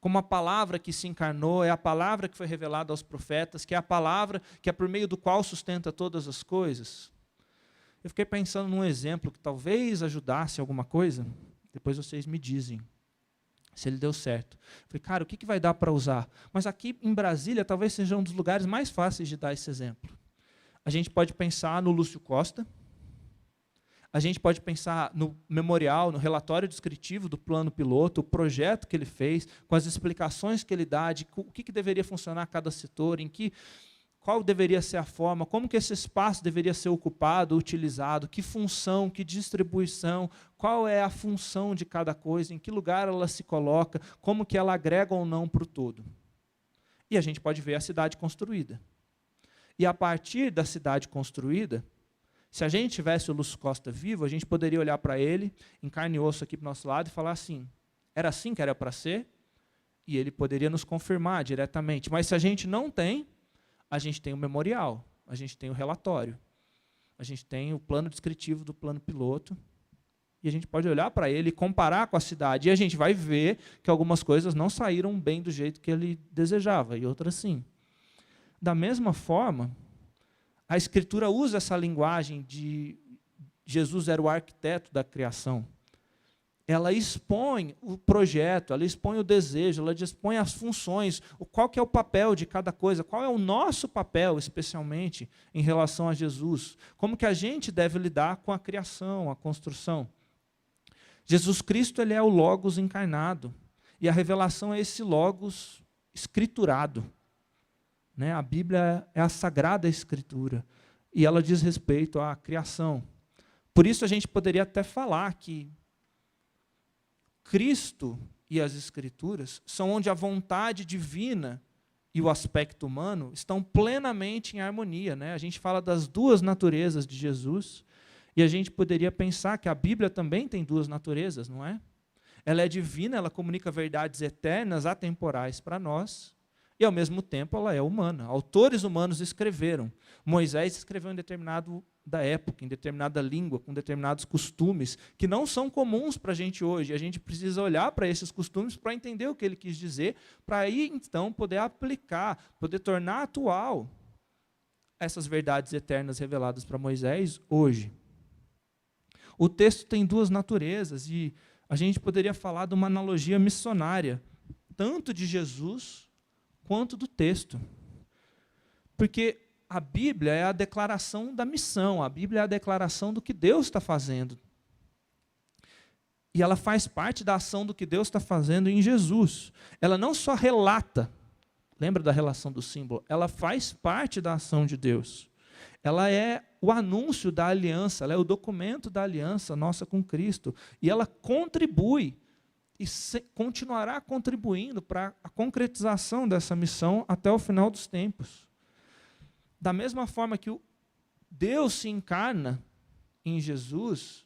como a palavra que se encarnou, é a palavra que foi revelada aos profetas, que é a palavra que é por meio do qual sustenta todas as coisas. Eu fiquei pensando num exemplo que talvez ajudasse alguma coisa, depois vocês me dizem se ele deu certo. Falei, cara, o que vai dar para usar? Mas aqui em Brasília talvez seja um dos lugares mais fáceis de dar esse exemplo. A gente pode pensar no Lúcio Costa, a gente pode pensar no memorial, no relatório descritivo do plano piloto, o projeto que ele fez, com as explicações que ele dá de o que deveria funcionar cada setor, qual deveria ser a forma, como que esse espaço deveria ser ocupado, utilizado, que função, que distribuição, qual é a função de cada coisa, em que lugar ela se coloca, como que ela agrega ou não para o todo. E a gente pode ver a cidade construída. E a partir da cidade construída, se a gente tivesse o Lúcio Costa vivo, a gente poderia olhar para ele, em carne e osso aqui para o nosso lado, e falar assim, era assim que era para ser? E ele poderia nos confirmar diretamente. Mas se a gente não tem, a gente tem o memorial, a gente tem o relatório, a gente tem o plano descritivo do plano piloto, e a gente pode olhar para ele e comparar com a cidade, e a gente vai ver que algumas coisas não saíram bem do jeito que ele desejava, e outras sim. Da mesma forma, a Escritura usa essa linguagem de Jesus era o arquiteto da criação. Ela expõe o projeto, ela expõe o desejo, ela expõe as funções, qual que é o papel de cada coisa, qual é o nosso papel, especialmente, em relação a Jesus. Como que a gente deve lidar com a criação, a construção. Jesus Cristo ele é o Logos encarnado, e a revelação é esse Logos escriturado. né? A Bíblia é a Sagrada Escritura, e ela diz respeito à criação. Por isso a gente poderia até falar que Cristo e as Escrituras são onde a vontade divina e o aspecto humano estão plenamente em harmonia, né? A gente fala das duas naturezas de Jesus, e a gente poderia pensar que a Bíblia também tem duas naturezas, não é? Ela é divina, ela comunica verdades eternas, atemporais para nós, e ao mesmo tempo ela é humana. Autores humanos escreveram. Moisés escreveu em determinado da época, em determinada língua, com determinados costumes, que não são comuns para a gente hoje. A gente precisa olhar para esses costumes para entender o que ele quis dizer, para aí, então, poder aplicar, poder tornar atual essas verdades eternas reveladas para Moisés hoje. O texto tem duas naturezas, e a gente poderia falar de uma analogia missionária, tanto de Jesus quanto do texto. Porque a Bíblia é a declaração da missão, a Bíblia é a declaração do que Deus está fazendo. E ela faz parte da ação do que Deus está fazendo em Jesus. Ela não só relata, lembra da relação do símbolo? Ela faz parte da ação de Deus. Ela é o anúncio da aliança, ela é o documento da aliança nossa com Cristo. E ela contribui e continuará contribuindo para a concretização dessa missão até o final dos tempos. Da mesma forma que o Deus se encarna em Jesus,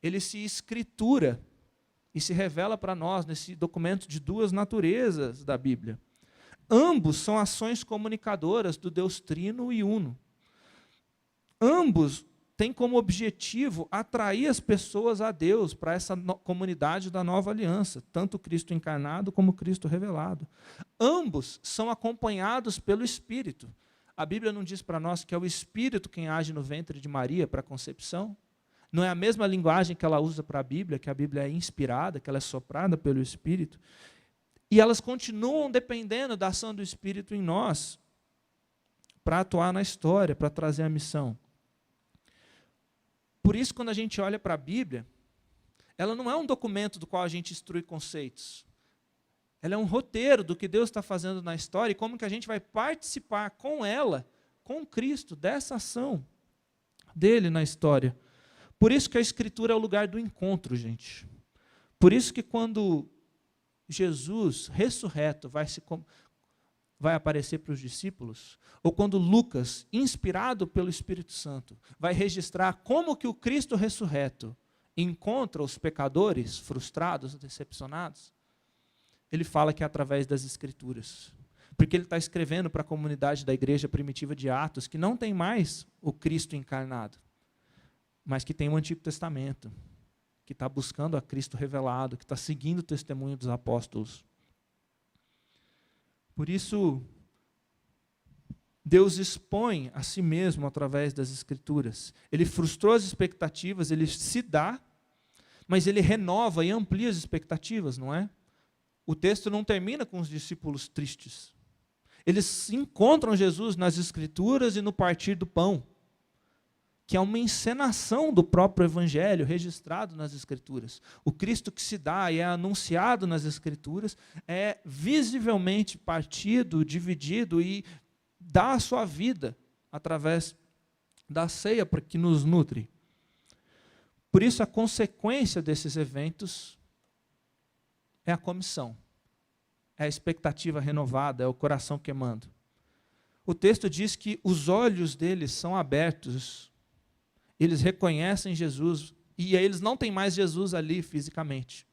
ele se escritura e se revela para nós nesse documento de duas naturezas da Bíblia. Ambos são ações comunicadoras do Deus Trino e Uno. Ambos têm como objetivo atrair as pessoas a Deus, para essa comunidade da nova aliança, tanto Cristo encarnado como Cristo revelado. Ambos são acompanhados pelo Espírito. A Bíblia não diz para nós que é o Espírito quem age no ventre de Maria para a concepção? Não é a mesma linguagem que ela usa para a Bíblia, que a Bíblia é inspirada, que ela é soprada pelo Espírito? E elas continuam dependendo da ação do Espírito em nós para atuar na história, para trazer a missão. Por isso, quando a gente olha para a Bíblia, ela não é um documento do qual a gente instrui conceitos. Ela é um roteiro do que Deus está fazendo na história e como que a gente vai participar com ela, com Cristo, dessa ação dele na história. Por isso que a Escritura é o lugar do encontro, gente. Por isso que quando Jesus, ressurreto, vai aparecer para os discípulos, ou quando Lucas, inspirado pelo Espírito Santo, vai registrar como que o Cristo ressurreto encontra os pecadores frustrados, decepcionados, ele fala que é através das Escrituras. Porque ele está escrevendo para a comunidade da igreja primitiva de Atos, que não tem mais o Cristo encarnado, mas que tem o Antigo Testamento, que está buscando a Cristo revelado, que está seguindo o testemunho dos apóstolos. Por isso, Deus expõe a si mesmo através das Escrituras. Ele frustrou as expectativas, ele se dá, mas ele renova e amplia as expectativas, não é? O texto não termina com os discípulos tristes. Eles encontram Jesus nas Escrituras e no partir do pão, que é uma encenação do próprio Evangelho registrado nas Escrituras. O Cristo que se dá e é anunciado nas Escrituras é visivelmente partido, dividido e dá a sua vida através da ceia para que nos nutre. Por isso, a consequência desses eventos é a comissão, é a expectativa renovada, é o coração queimando. O texto diz que os olhos deles são abertos, eles reconhecem Jesus, e eles não têm mais Jesus ali fisicamente.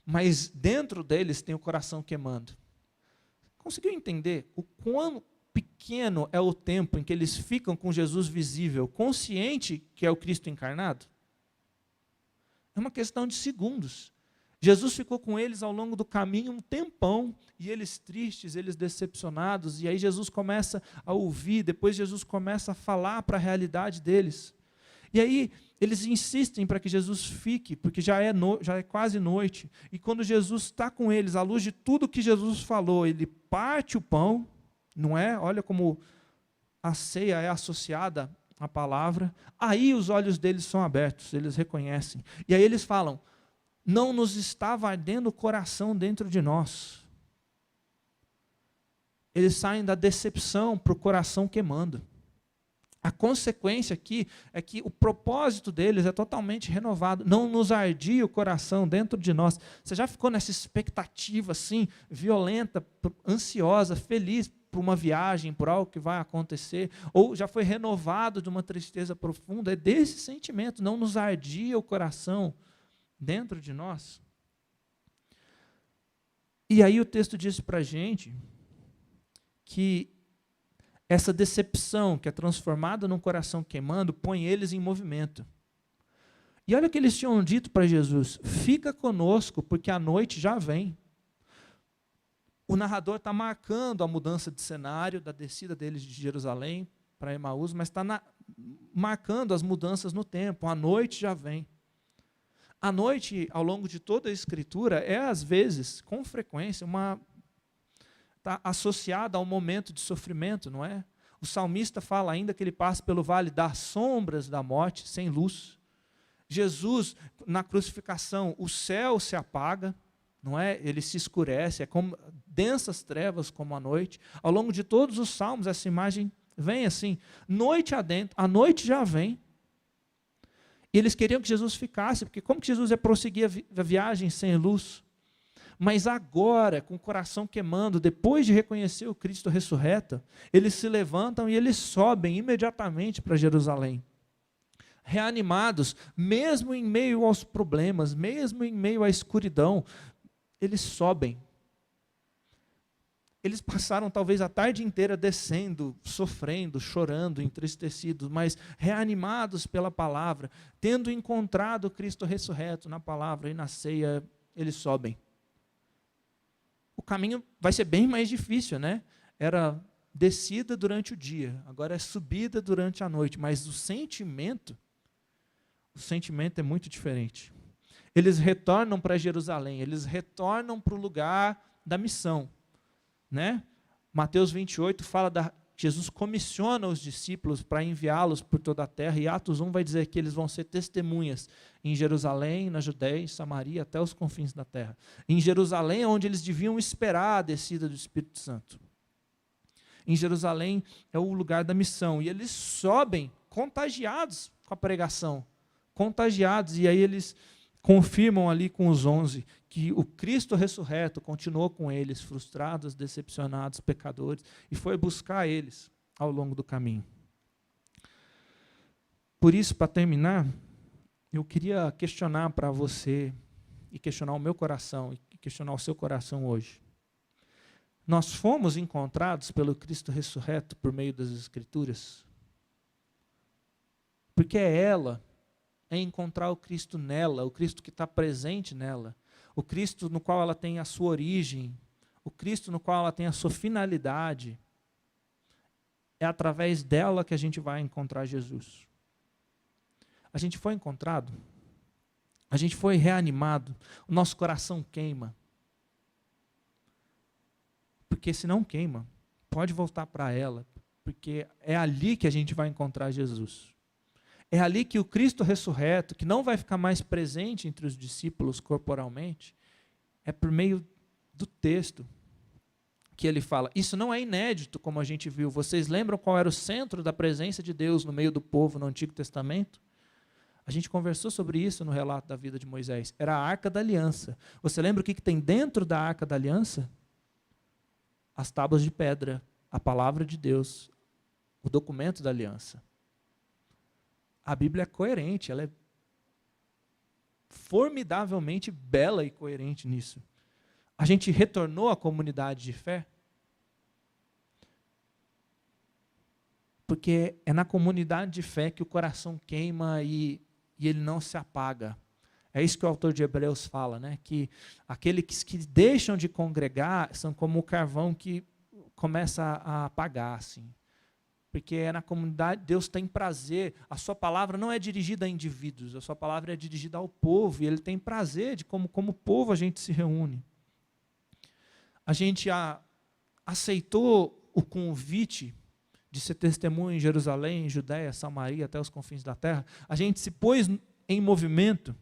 Mas dentro deles tem o coração queimando. Conseguiu entender o quão pequeno é o tempo em que eles ficam com Jesus visível, consciente que é o Cristo encarnado? É uma questão de segundos. Jesus ficou com eles ao longo do caminho um tempão, e eles tristes, eles decepcionados, e aí Jesus começa a ouvir, depois Jesus começa a falar para a realidade deles. E aí eles insistem para que Jesus fique, porque já é quase noite, e quando Jesus está com eles, à luz de tudo que Jesus falou, ele parte o pão, não é? Olha como a ceia é associada à palavra, aí os olhos deles são abertos, eles reconhecem, e aí eles falam: não nos estava ardendo o coração dentro de nós. eles saem da decepção para o coração queimando. A consequência aqui é que o propósito deles é totalmente renovado. Não nos ardia o coração dentro de nós. Você já ficou nessa expectativa assim, violenta, ansiosa, feliz por uma viagem, por algo que vai acontecer? Ou já foi renovado de uma tristeza profunda? É desse sentimento. Não nos ardia o coração dentro de nós? E aí o texto diz para a gente que essa decepção que é transformada num coração queimando, põe eles em movimento. E olha o que eles tinham dito para Jesus: fica conosco, porque a noite já vem. O narrador está marcando a mudança de cenário, da descida deles de Jerusalém para Emaús, mas está marcando as mudanças no tempo. A noite já vem. A noite, ao longo de toda a Escritura, é às vezes, com frequência, está associada a um momento de sofrimento, não é? O salmista fala ainda que ele passa pelo vale das sombras da morte, sem luz. Jesus, na crucificação, o céu se apaga, não é? Ele se escurece, é como densas trevas como a noite. Ao longo de todos os salmos, essa imagem vem assim, noite adentro, a noite já vem. E eles queriam que Jesus ficasse, porque como que Jesus ia prosseguir a viagem sem luz? Mas agora, com o coração queimando, depois de reconhecer o Cristo ressurreto, eles se levantam e eles sobem imediatamente para Jerusalém. Reanimados, mesmo em meio aos problemas, mesmo em meio à escuridão, eles sobem. Eles passaram talvez a tarde inteira descendo, sofrendo, chorando, entristecidos, mas reanimados pela palavra, tendo encontrado o Cristo ressurreto na palavra e na ceia, eles sobem. O caminho vai ser bem mais difícil, né? Era descida durante o dia, agora é subida durante a noite, mas o sentimento é muito diferente. Eles retornam para Jerusalém, eles retornam para o lugar da missão, né? Mateus 28 fala Jesus comissiona os discípulos para enviá-los por toda a terra, e Atos 1 vai dizer que eles vão ser testemunhas em Jerusalém, na Judéia, em Samaria, até os confins da terra. Em Jerusalém é onde eles deviam esperar a descida do Espírito Santo. Em Jerusalém é o lugar da missão, e eles sobem contagiados com a pregação, contagiados, e aí eles confirmam ali com os 11 que o Cristo ressurreto continuou com eles, frustrados, decepcionados, pecadores, e foi buscar eles ao longo do caminho. Por isso, para terminar, eu queria questionar para você, e questionar o meu coração, e questionar o seu coração hoje. Nós fomos encontrados pelo Cristo ressurreto por meio das Escrituras? Porque é encontrar o Cristo nela, o Cristo que está presente nela, o Cristo no qual ela tem a sua origem, o Cristo no qual ela tem a sua finalidade. É através dela que a gente vai encontrar Jesus. A gente foi encontrado, a gente foi reanimado, o nosso coração queima. Porque se não queima, pode voltar para ela, porque é ali que a gente vai encontrar Jesus. É ali que o Cristo ressurreto, que não vai ficar mais presente entre os discípulos corporalmente, é por meio do texto que ele fala. Isso não é inédito, como a gente viu. Vocês lembram qual era o centro da presença de Deus no meio do povo no Antigo Testamento? A gente conversou sobre isso no relato da vida de Moisés. Era a Arca da Aliança. Você lembra o que tem dentro da Arca da Aliança? As tábuas de pedra, a palavra de Deus, o documento da aliança. A Bíblia é coerente, ela é formidavelmente bela e coerente nisso. A gente retornou à comunidade de fé, porque é na comunidade de fé que o coração queima e ele não se apaga. É isso que o autor de Hebreus fala, né? Que aqueles que deixam de congregar são como o carvão que começa a apagar, assim. Porque é na comunidade, Deus tem prazer, a sua palavra não é dirigida a indivíduos, a sua palavra é dirigida ao povo, e ele tem prazer de como povo a gente se reúne. A gente aceitou o convite de ser testemunha em Jerusalém, em Judéia, Samaria, até os confins da terra. A gente se pôs em movimento.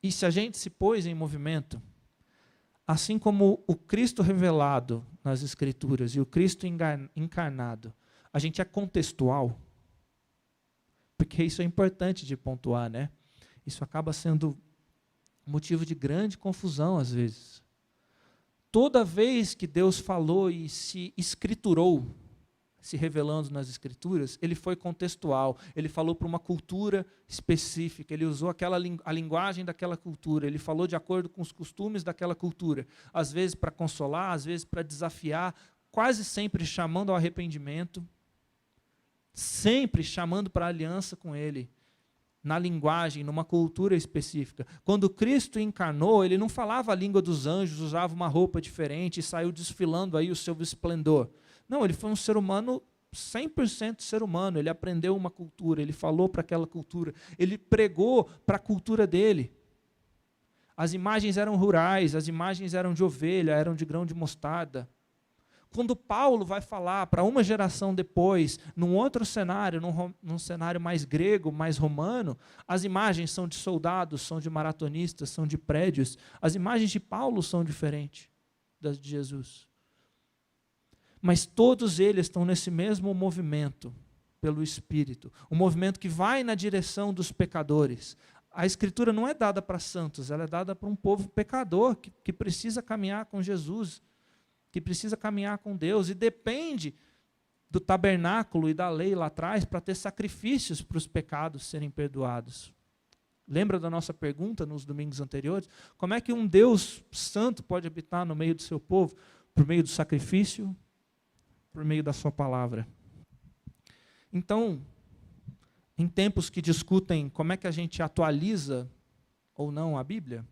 E se a gente se pôs em movimento, assim como o Cristo revelado nas Escrituras e o Cristo encarnado, a gente é contextual? Porque isso é importante de pontuar, né? Isso acaba sendo motivo de grande confusão às vezes. Toda vez que Deus falou e se escriturou, se revelando nas Escrituras, ele foi contextual, ele falou para uma cultura específica, ele usou a linguagem daquela cultura, ele falou de acordo com os costumes daquela cultura, às vezes para consolar, às vezes para desafiar, quase sempre chamando ao arrependimento, sempre chamando para a aliança com ele, na linguagem, numa cultura específica. Quando Cristo encarnou, ele não falava a língua dos anjos, usava uma roupa diferente e saiu desfilando aí o seu esplendor. Não, ele foi um ser humano, 100% ser humano, ele aprendeu uma cultura, ele falou para aquela cultura, ele pregou para a cultura dele. As imagens eram rurais, as imagens eram de ovelha, eram de grão de mostarda. Quando Paulo vai falar para uma geração depois, num outro cenário, num cenário mais grego, mais romano, as imagens são de soldados, são de maratonistas, são de prédios. As imagens de Paulo são diferentes das de Jesus. Mas todos eles estão nesse mesmo movimento, pelo Espírito. Um movimento que vai na direção dos pecadores. A Escritura não é dada para santos, ela é dada para um povo pecador, que precisa caminhar com Jesus, que precisa caminhar com Deus, e depende do tabernáculo e da lei lá atrás para ter sacrifícios para os pecados serem perdoados. Lembra da nossa pergunta nos domingos anteriores? Como é que um Deus santo pode habitar no meio do seu povo? Por meio do sacrifício, por meio da sua palavra. Então, em tempos que discutem como é que a gente atualiza ou não a Bíblia,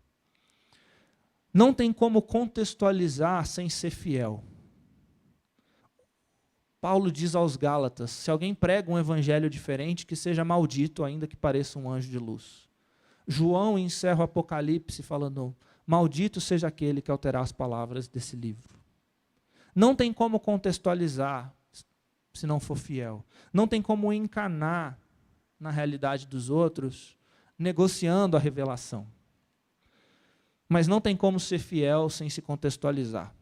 não tem como contextualizar sem ser fiel. Paulo diz aos Gálatas, se alguém prega um evangelho diferente, que seja maldito, ainda que pareça um anjo de luz. João encerra o Apocalipse falando, maldito seja aquele que alterar as palavras desse livro. Não tem como contextualizar se não for fiel. Não tem como encanar na realidade dos outros, negociando a revelação. Mas não tem como ser fiel sem se contextualizar.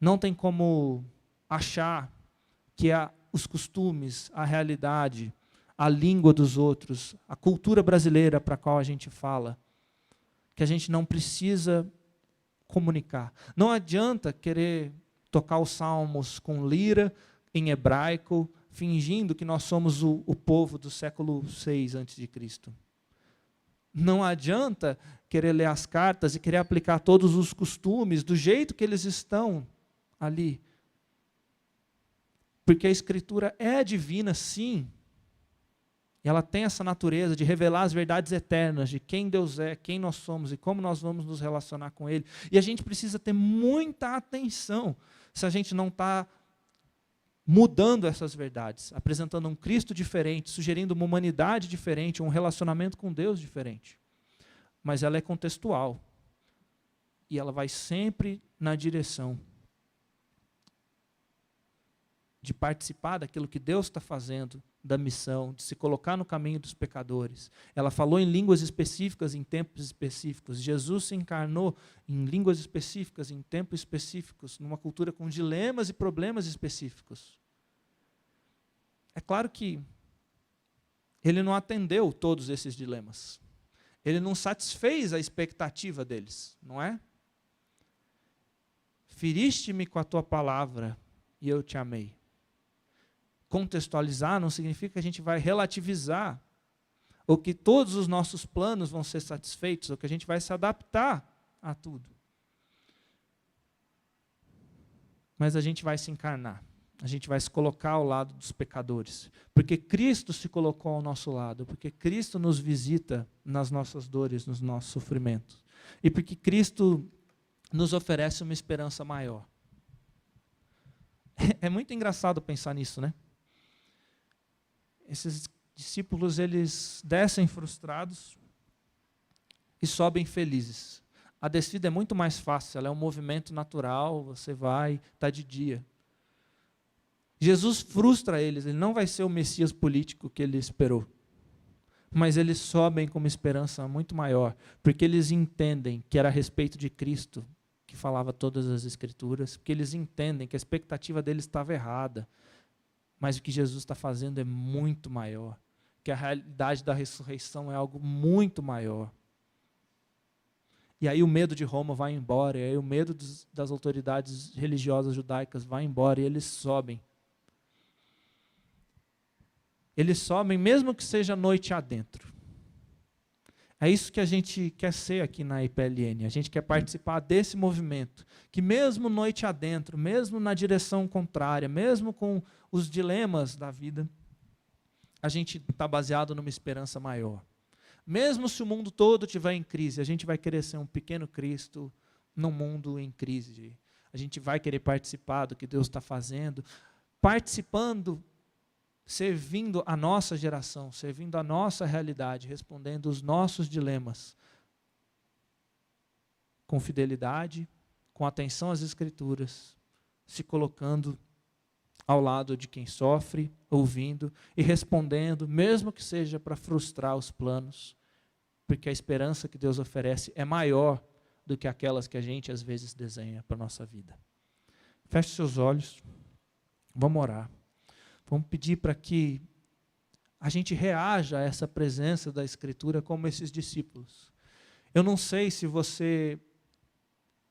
Não tem como achar que os costumes, a realidade, a língua dos outros, a cultura brasileira para a qual a gente fala, que a gente não precisa comunicar. Não adianta querer tocar os salmos com lira, em hebraico, fingindo que nós somos o povo do século VI a.C. Não adianta querer ler as cartas e querer aplicar todos os costumes do jeito que eles estão ali. Porque a Escritura é divina, sim. E ela tem essa natureza de revelar as verdades eternas de quem Deus é, quem nós somos e como nós vamos nos relacionar com Ele. E a gente precisa ter muita atenção se a gente não está mudando essas verdades, apresentando um Cristo diferente, sugerindo uma humanidade diferente, um relacionamento com Deus diferente. Mas ela é contextual. E ela vai sempre na direção de participar daquilo que Deus está fazendo, da missão, de se colocar no caminho dos pecadores. Ela falou em línguas específicas, em tempos específicos. Jesus se encarnou em línguas específicas, em tempos específicos, numa cultura com dilemas e problemas específicos. É claro que ele não atendeu todos esses dilemas. Ele não satisfez a expectativa deles, não é? Feriste-me com a tua palavra e eu te amei. Contextualizar não significa que a gente vai relativizar, ou que todos os nossos planos vão ser satisfeitos, ou que a gente vai se adaptar a tudo. Mas a gente vai se encarnar, a gente vai se colocar ao lado dos pecadores, porque Cristo se colocou ao nosso lado, porque Cristo nos visita nas nossas dores, nos nossos sofrimentos, e porque Cristo nos oferece uma esperança maior. É muito engraçado pensar nisso, né? Esses discípulos, eles descem frustrados e sobem felizes. A descida é muito mais fácil, ela é um movimento natural, você vai, está de dia. Jesus frustra eles, ele não vai ser o Messias político que ele esperou. Mas eles sobem com uma esperança muito maior, porque eles entendem que era a respeito de Cristo que falava todas as Escrituras, porque eles entendem que a expectativa deles estava errada, mas o que Jesus está fazendo é muito maior, que a realidade da ressurreição é algo muito maior. E aí o medo de Roma vai embora, e aí o medo das autoridades religiosas judaicas vai embora, e eles sobem. Eles sobem mesmo que seja noite adentro. É isso que a gente quer ser aqui na IPLN. A gente quer participar desse movimento, que mesmo noite adentro, mesmo na direção contrária, mesmo com os dilemas da vida, a gente está baseado numa esperança maior. Mesmo se o mundo todo estiver em crise, a gente vai querer ser um pequeno Cristo num mundo em crise. A gente vai querer participar do que Deus está fazendo, participando, servindo a nossa geração, servindo a nossa realidade, respondendo os nossos dilemas, com fidelidade, com atenção às Escrituras, se colocando ao lado de quem sofre, ouvindo e respondendo, mesmo que seja para frustrar os planos, porque a esperança que Deus oferece é maior do que aquelas que a gente às vezes desenha para a nossa vida. Feche seus olhos, vamos orar. Vamos pedir para que a gente reaja a essa presença da Escritura como esses discípulos. Eu não sei se você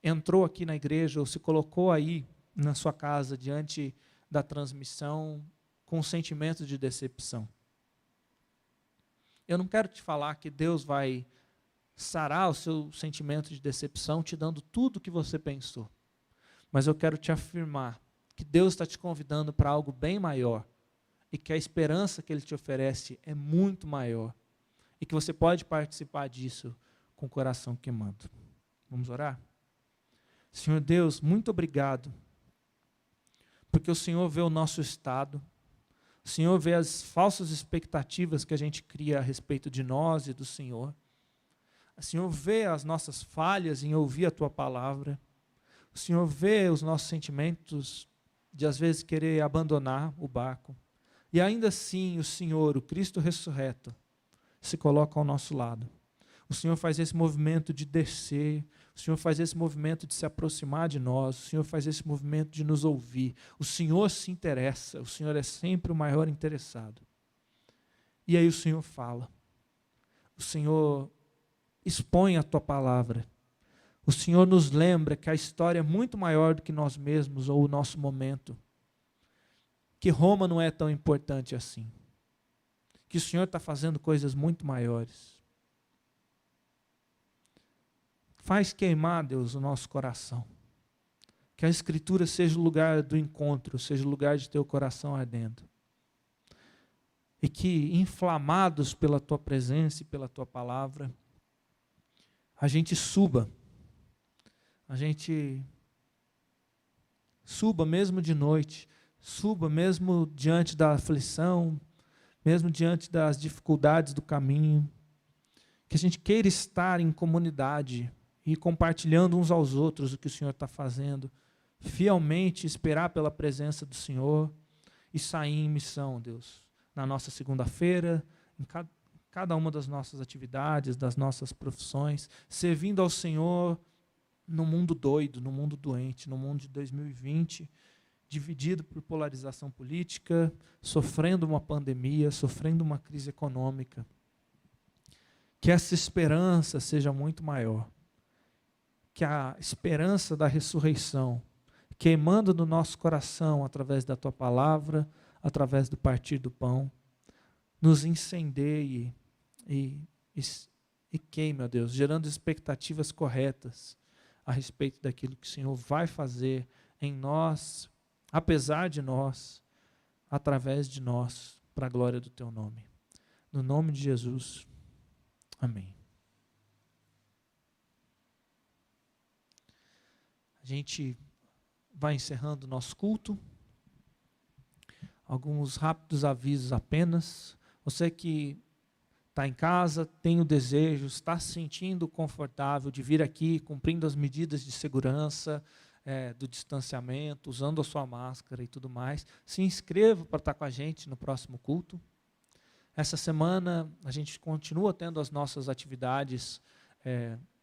entrou aqui na igreja ou se colocou aí na sua casa diante da transmissão com um sentimento de decepção. Eu não quero te falar que Deus vai sarar o seu sentimento de decepção te dando tudo o que você pensou. Mas eu quero te afirmar que Deus está te convidando para algo bem maior e que a esperança que Ele te oferece é muito maior e que você pode participar disso com o coração queimando. Vamos orar? Senhor Deus, muito obrigado, porque o Senhor vê o nosso estado, o Senhor vê as falsas expectativas que a gente cria a respeito de nós e do Senhor. O Senhor vê as nossas falhas em ouvir a Tua palavra. O Senhor vê os nossos sentimentos de às vezes querer abandonar o barco. E ainda assim o Senhor, o Cristo ressurreto, se coloca ao nosso lado. O Senhor faz esse movimento de descer, o Senhor faz esse movimento de se aproximar de nós, o Senhor faz esse movimento de nos ouvir. O Senhor se interessa, o Senhor é sempre o maior interessado. E aí o Senhor fala, o Senhor expõe a Tua palavra, o Senhor nos lembra que a história é muito maior do que nós mesmos ou o nosso momento, que Roma não é tão importante assim, que o Senhor está fazendo coisas muito maiores. Faz queimar, Deus, o nosso coração. Que a Escritura seja o lugar do encontro, seja o lugar de teu coração ardendo. E que, inflamados pela Tua presença e pela Tua palavra, a gente suba mesmo de noite, suba mesmo diante da aflição, mesmo diante das dificuldades do caminho, que a gente queira estar em comunidade e compartilhando uns aos outros o que o Senhor está fazendo, fielmente esperar pela presença do Senhor e sair em missão, Deus, na nossa segunda-feira, em cada uma das nossas atividades, das nossas profissões, servindo ao Senhor no mundo doido, no mundo doente, no mundo de 2020, dividido por polarização política, sofrendo uma pandemia, sofrendo uma crise econômica. Que essa esperança seja muito maior. Que a esperança da ressurreição, queimando no nosso coração através da Tua palavra, através do partir do pão, nos incendeie e queime, ó Deus, gerando expectativas corretas a respeito daquilo que o Senhor vai fazer em nós, apesar de nós, através de nós, para a glória do Teu nome. No nome de Jesus, amém. A gente vai encerrando o nosso culto. Alguns rápidos avisos apenas. Você que está em casa, tem o desejo, está se sentindo confortável de vir aqui, cumprindo as medidas de segurança, do distanciamento, usando a sua máscara e tudo mais, se inscreva para estar com a gente no próximo culto. Essa semana a gente continua tendo as nossas atividades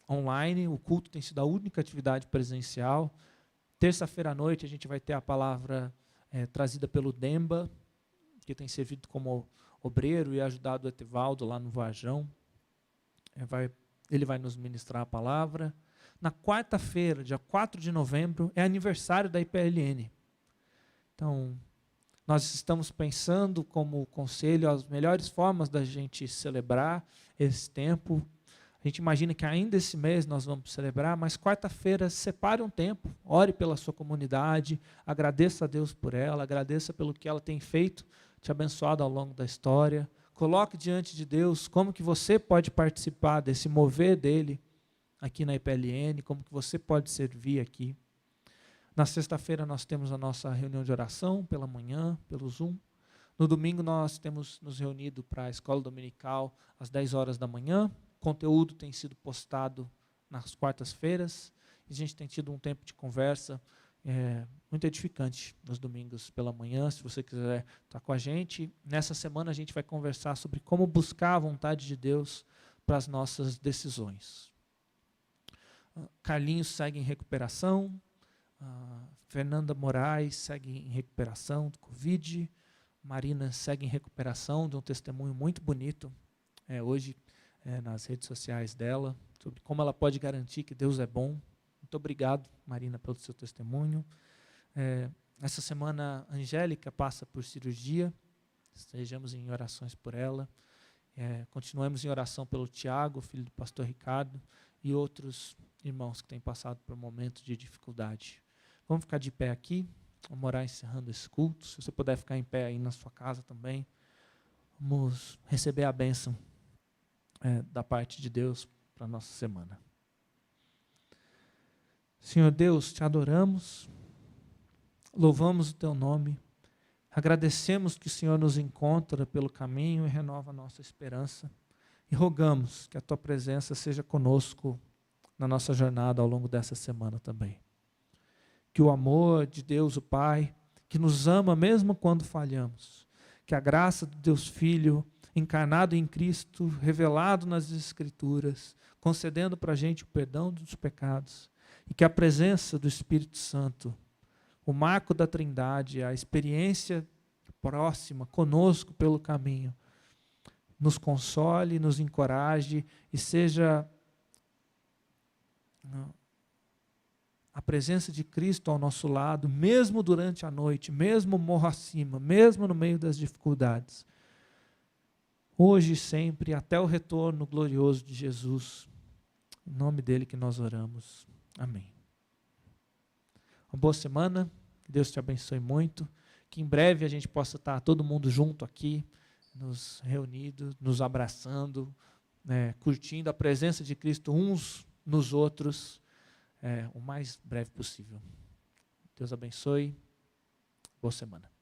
online, o culto tem sido a única atividade presencial. Terça-feira à noite a gente vai ter a palavra trazida pelo Demba, que tem servido como obreiro e ajudado o Etevaldo lá no Varjão. Ele vai nos ministrar a palavra. Na quarta-feira, dia 4 de novembro, é aniversário da IPLN. Então, nós estamos pensando como conselho as melhores formas da gente celebrar esse tempo. A gente imagina que ainda esse mês nós vamos celebrar, mas quarta-feira separe um tempo, ore pela sua comunidade, agradeça a Deus por ela, agradeça pelo que ela tem feito, te abençoado ao longo da história. Coloque diante de Deus como que você pode participar desse mover dele aqui na IPLN, como que você pode servir aqui. Na sexta-feira nós temos a nossa reunião de oração pela manhã, pelo Zoom. No domingo nós temos nos reunido para a escola dominical às 10 horas da manhã. O conteúdo tem sido postado nas quartas-feiras. A gente tem tido um tempo de conversa muito edificante nos domingos pela manhã, se você quiser estar com a gente. Nessa semana a gente vai conversar sobre como buscar a vontade de Deus para as nossas decisões. Carlinhos segue em recuperação. Fernanda Moraes segue em recuperação do Covid. Marina segue em recuperação de um testemunho muito bonito hoje nas redes sociais dela, sobre como ela pode garantir que Deus é bom. Muito obrigado, Marina, pelo seu testemunho. Essa semana, a Angélica passa por cirurgia, estejamos em orações por ela. Continuamos em oração pelo Tiago, filho do pastor Ricardo, e outros irmãos que têm passado por momentos de dificuldade. Vamos ficar de pé aqui, vamos orar encerrando esse culto. Se você puder ficar em pé aí na sua casa também, vamos receber a bênção da parte de Deus para a nossa semana. Senhor Deus, te adoramos, louvamos o teu nome, agradecemos que o Senhor nos encontra pelo caminho e renova a nossa esperança, e rogamos que a tua presença seja conosco na nossa jornada ao longo dessa semana também. Que o amor de Deus, o Pai, que nos ama mesmo quando falhamos, que a graça do Deus Filho, encarnado em Cristo, revelado nas Escrituras, concedendo para a gente o perdão dos pecados, e que a presença do Espírito Santo, o marco da Trindade, a experiência próxima conosco pelo caminho, nos console, nos encoraje e seja a presença de Cristo ao nosso lado, mesmo durante a noite, mesmo morro acima, mesmo no meio das dificuldades. Hoje e sempre, até o retorno glorioso de Jesus. Em nome dele que nós oramos. Amém. Uma boa semana, que Deus te abençoe muito, que em breve a gente possa estar todo mundo junto aqui, nos reunidos, nos abraçando, curtindo a presença de Cristo uns nos outros, o mais breve possível. Deus abençoe, boa semana.